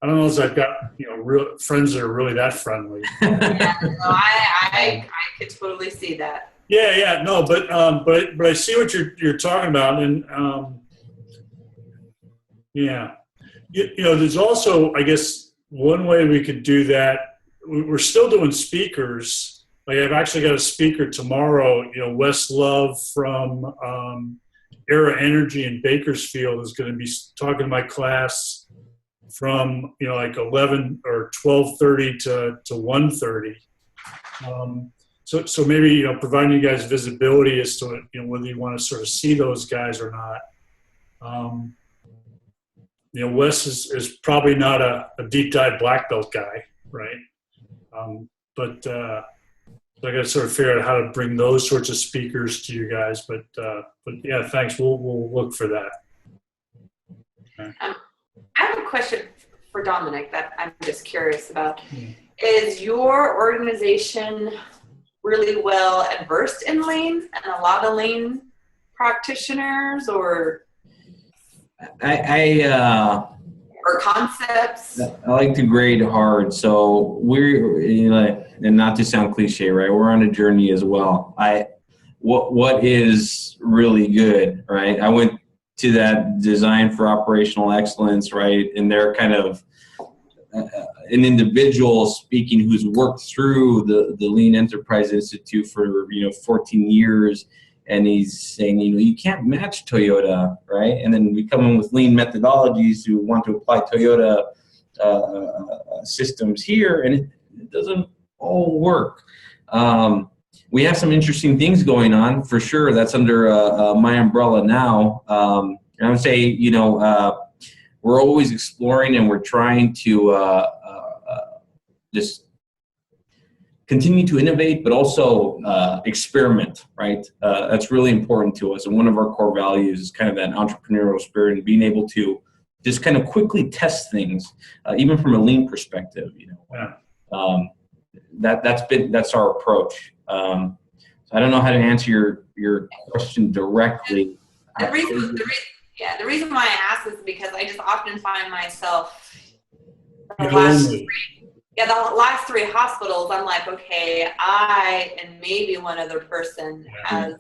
I don't know if I've got, real friends that are really that friendly. Yeah, no, I could totally see that. Yeah, no, but I see what you're talking about, and there's also, I guess, one way we could do that. We're still doing speakers. Like, I've actually got a speaker tomorrow. Wes Love from Era Energy in Bakersfield is going to be talking to my class from 11 or 12:30 to 1:30. So maybe providing you guys visibility as to whether you want to sort of see those guys or not. Wes is probably not a deep dive black belt guy, right? But I got to sort of figure out how to bring those sorts of speakers to you guys. But yeah, thanks. We'll look for that. Okay. I have a question for Dominic that I'm just curious about. Is your organization really well versed in lean and a lot of lean practitioners, or or concepts? I like to grade hard, so we're and not to sound cliche, right? We're on a journey as well. What is really good, right? I went to that Design for Operational Excellence, right? And they're kind of an individual speaking who's worked through the Lean Enterprise Institute for 14 years, and he's saying you can't match Toyota, right? And then we come in with lean methodologies who want to apply Toyota systems here, and it doesn't all work. We have some interesting things going on for sure. That's under my umbrella now. I would say we're always exploring, and we're trying to just continue to innovate, but also experiment, right? That's really important to us. And one of our core values is kind of that entrepreneurial spirit and being able to just kind of quickly test things, even from a lean perspective. That's our approach. So I don't know how to answer your question directly. The reason why I ask is because I just often find myself the last three hospitals, I'm like, okay, I and maybe one other person has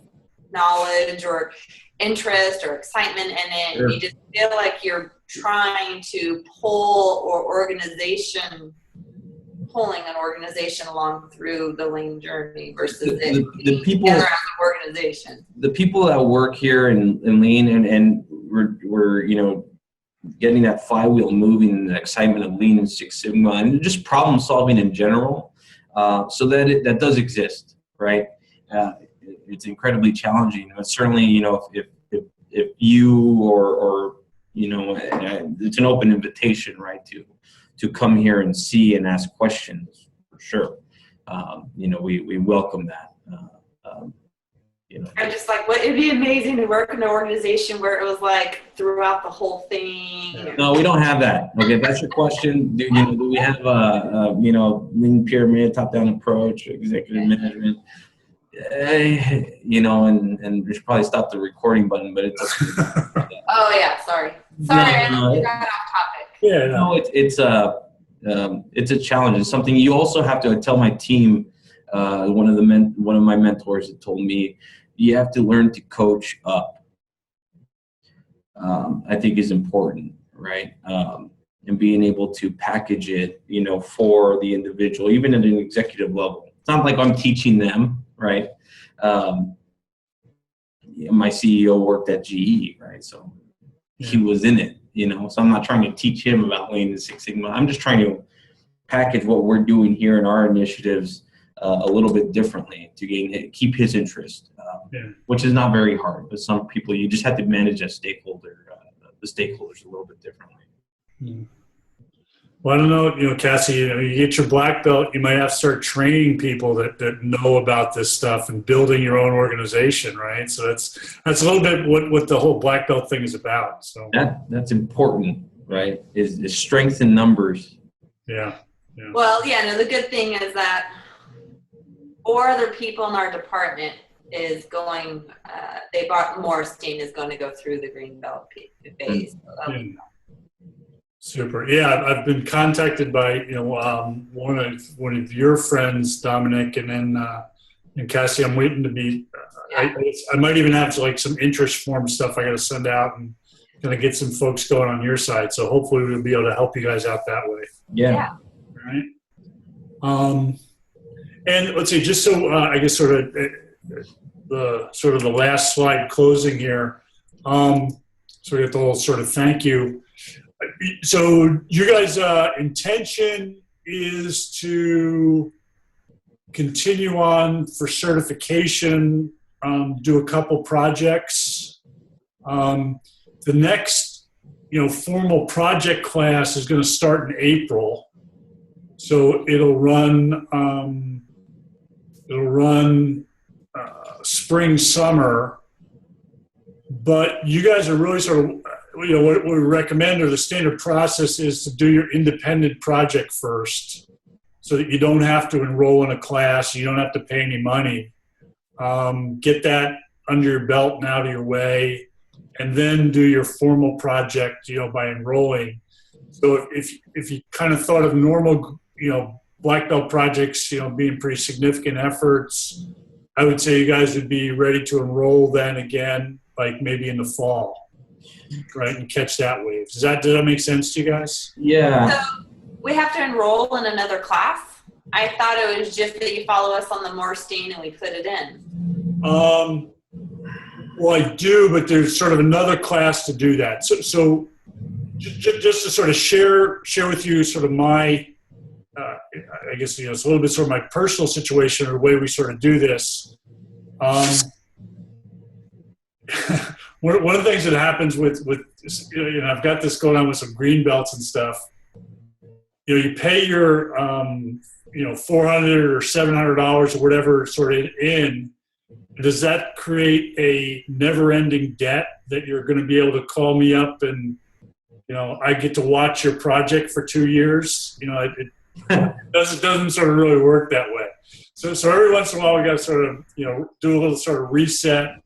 knowledge or interest or excitement in it. Sure. You just feel like you're trying to pulling an organization along through the lean journey versus the people together as an organization. The people that work here in lean and we're getting that flywheel moving and the excitement of Lean and Six Sigma and just problem solving in general. So that does exist, right? It's incredibly challenging. But certainly, if you or it's an open invitation, right, to come here and see and ask questions for sure. We welcome that. I'm just like, it'd be amazing to work in an organization where it was like throughout the whole thing. No, we don't have that. Okay, that's your question. Do we have a lean pyramid, top-down approach, executive management? And we should probably stop the recording button, but it's. Oh yeah, sorry, No. I got off topic. Yeah, no, it's a challenge. It's something you also have to tell my team. One of my mentors had told me, you have to learn to coach up. I think is important, right? And being able to package it, for the individual, even at an executive level. It's not like I'm teaching them, right? My CEO worked at GE, right? So he was in it, so I'm not trying to teach him about Lean Six Sigma. I'm just trying to package what we're doing here in our initiatives a little bit differently to keep his interest, which is not very hard. But some people, you just have to manage the stakeholders a little bit differently. Well, I don't know, Cassie, you get your black belt, you might have to start training people that know about this stuff and building your own organization, right? So that's a little bit what the whole black belt thing is about. So that's important, right? Is strength in numbers. Yeah. Well, the good thing is that 4 other people in our department is going, Morstein is going to go through the green belt phase. So Super. Yeah, I've been contacted by one of your friends, Dominic, and then and Cassie. I'm waiting to be. I might even have some interest form stuff I got to send out and kind of get some folks going on your side. So hopefully we'll be able to help you guys out that way. Yeah. All right. And let's see. Just so I guess the last slide closing here. So we get the whole sort of thank you. So you guys' intention is to continue on for certification, do a couple projects. The next, formal project class is going to start in April. So it'll run spring, summer. But you guys are really sort of, what we recommend, or the standard process, is to do your independent project first so that you don't have to enroll in a class, you don't have to pay any money. Get that under your belt and out of your way, and then do your formal project, by enrolling. So if you kind of thought of normal, black belt projects, being pretty significant efforts, I would say you guys would be ready to enroll then again, like maybe in the fall. Right, and catch that wave. Does that make sense to you guys? Yeah. So we have to enroll in another class? I thought it was just that you follow us on the Morstein and we put it in. Well, I do, but there's sort of another class to do that. So just to sort of share with you sort of my, I guess, it's a little bit sort of my personal situation or the way we sort of do this. One of the things that happens with I've got this going on with some green belts and stuff. You pay your $400 or $700 or whatever sort of in. Does that create a never-ending debt that you're going to be able to call me up and I get to watch your project for 2 years? It doesn't sort of really work that way. So every once in a while we got to sort of do a little sort of reset.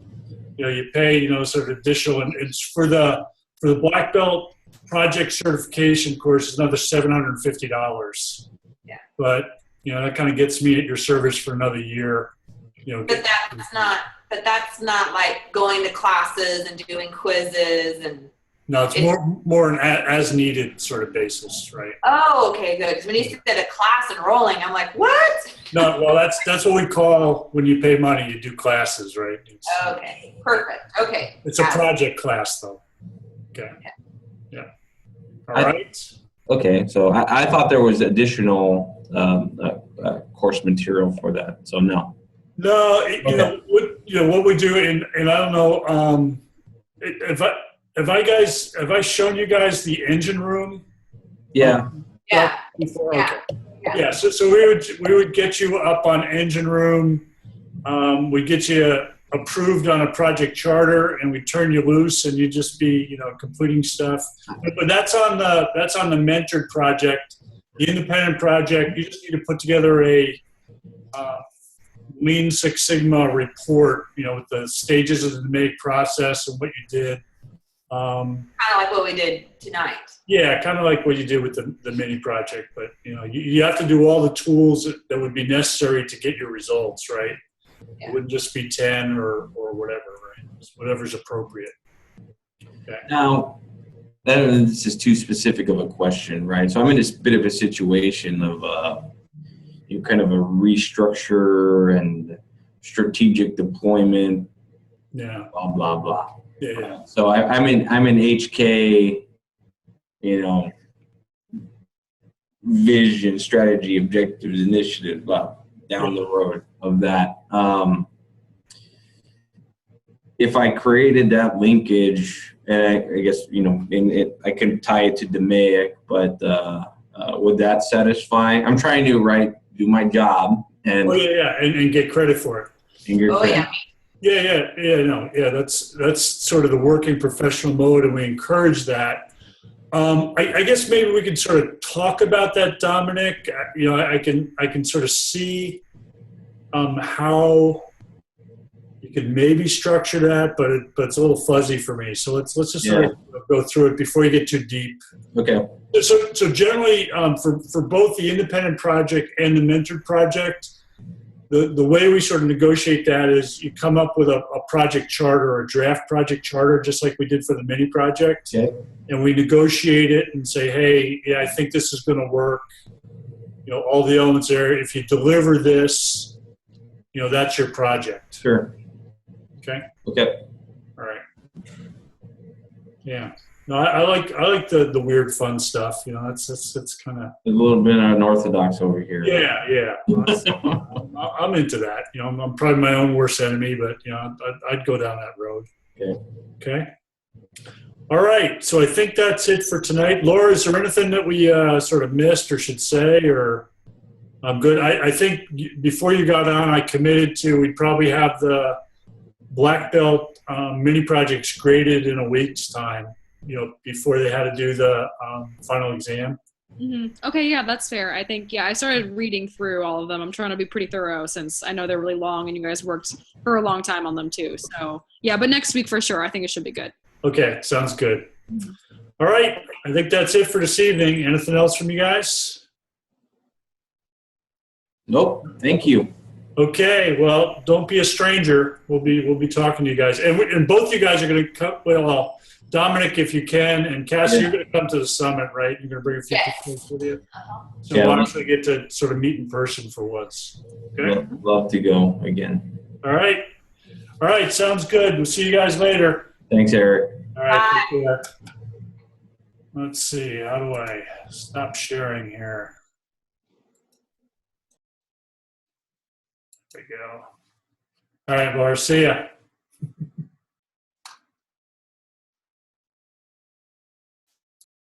You pay, sort of additional, and it's for the black belt project certification course is another $750. Yeah. But that kind of gets me at your service for another year. But that's not like going to classes and doing quizzes and. No, it's more an as needed sort of basis, right? Oh, okay, good. Because when you said a class enrolling, I'm like, what? No, well, that's what we call when you pay money, you do classes, right? Okay, perfect. Okay. It's a project class, though. Okay. Yeah. All right. Okay, so I thought there was additional course material for that. So no. No, what we do, and I don't know have I shown you guys the engine room? Yeah. Yeah. Before? Yeah. Okay. Yeah. So we would get you up on engine room. We get you approved on a project charter, and we turn you loose, and you just be completing stuff. But that's on the mentored project. The independent project, you just need to put together a Lean Six Sigma report. With the stages of the make process and what you did. Kind of like what we did tonight. Yeah, kind of like what you did with the mini project, but you have to do all the tools that would be necessary to get your results, right? Yeah. It wouldn't just be 10 or whatever, right? Just whatever's appropriate. Okay. Now, this is too specific of a question, right? So I'm in this bit of a situation of kind of a restructure and strategic deployment, Yeah. blah blah blah. Yeah. So I'm in HK, vision, strategy, objectives, initiative, down the road of that. If I created that linkage, and I guess, I can tie it to DMAIC, but would that satisfy? I'm trying to, do my job. And and get credit for it. That's sort of the working professional mode, and we encourage that. I guess maybe we can sort of talk about that, Dominic. I can sort of see how you could maybe structure that, but it's a little fuzzy for me. So let's just sort of go through it before you get too deep. Okay. So generally, for both the independent project and the mentored project, the way we sort of negotiate that is you come up with a project charter or a draft project charter, just like we did for the mini project. Okay. And we negotiate it and say, hey, I think this is going to work. All the elements there. If you deliver this, that's your project. Sure. Okay. Okay. All right. Yeah. No, I like the weird fun stuff. That's kind of a little bit unorthodox over here. Yeah. I'm into that. I'm probably my own worst enemy, but I'd go down that road. Okay. All right. So I think that's it for tonight. Laura, is there anything that we sort of missed or should say, or I'm good? I think before you got on, I committed to we'd probably have the black belt mini projects graded in a week's time. Before they had to do the final exam. Mm-hmm. Okay, yeah, that's fair. I think, I started reading through all of them. I'm trying to be pretty thorough since I know they're really long and you guys worked for a long time on them too. So, but next week for sure, I think it should be good. Okay, sounds good. All right, I think that's it for this evening. Anything else from you guys? Nope, thank you. Okay, well, don't be a stranger. We'll be talking to you guys. And both you guys are going to come, Dominic, if you can, and Cassie, you're going to come to the summit, right? You're going to bring a few people with you. So we'll actually get to sort of meet in person for once. Okay? Love to go again. All right, sounds good. We'll see you guys later. Thanks, Eric. All right, take care. Let's see, how do I stop sharing here? There we go. All right, Laura, see ya.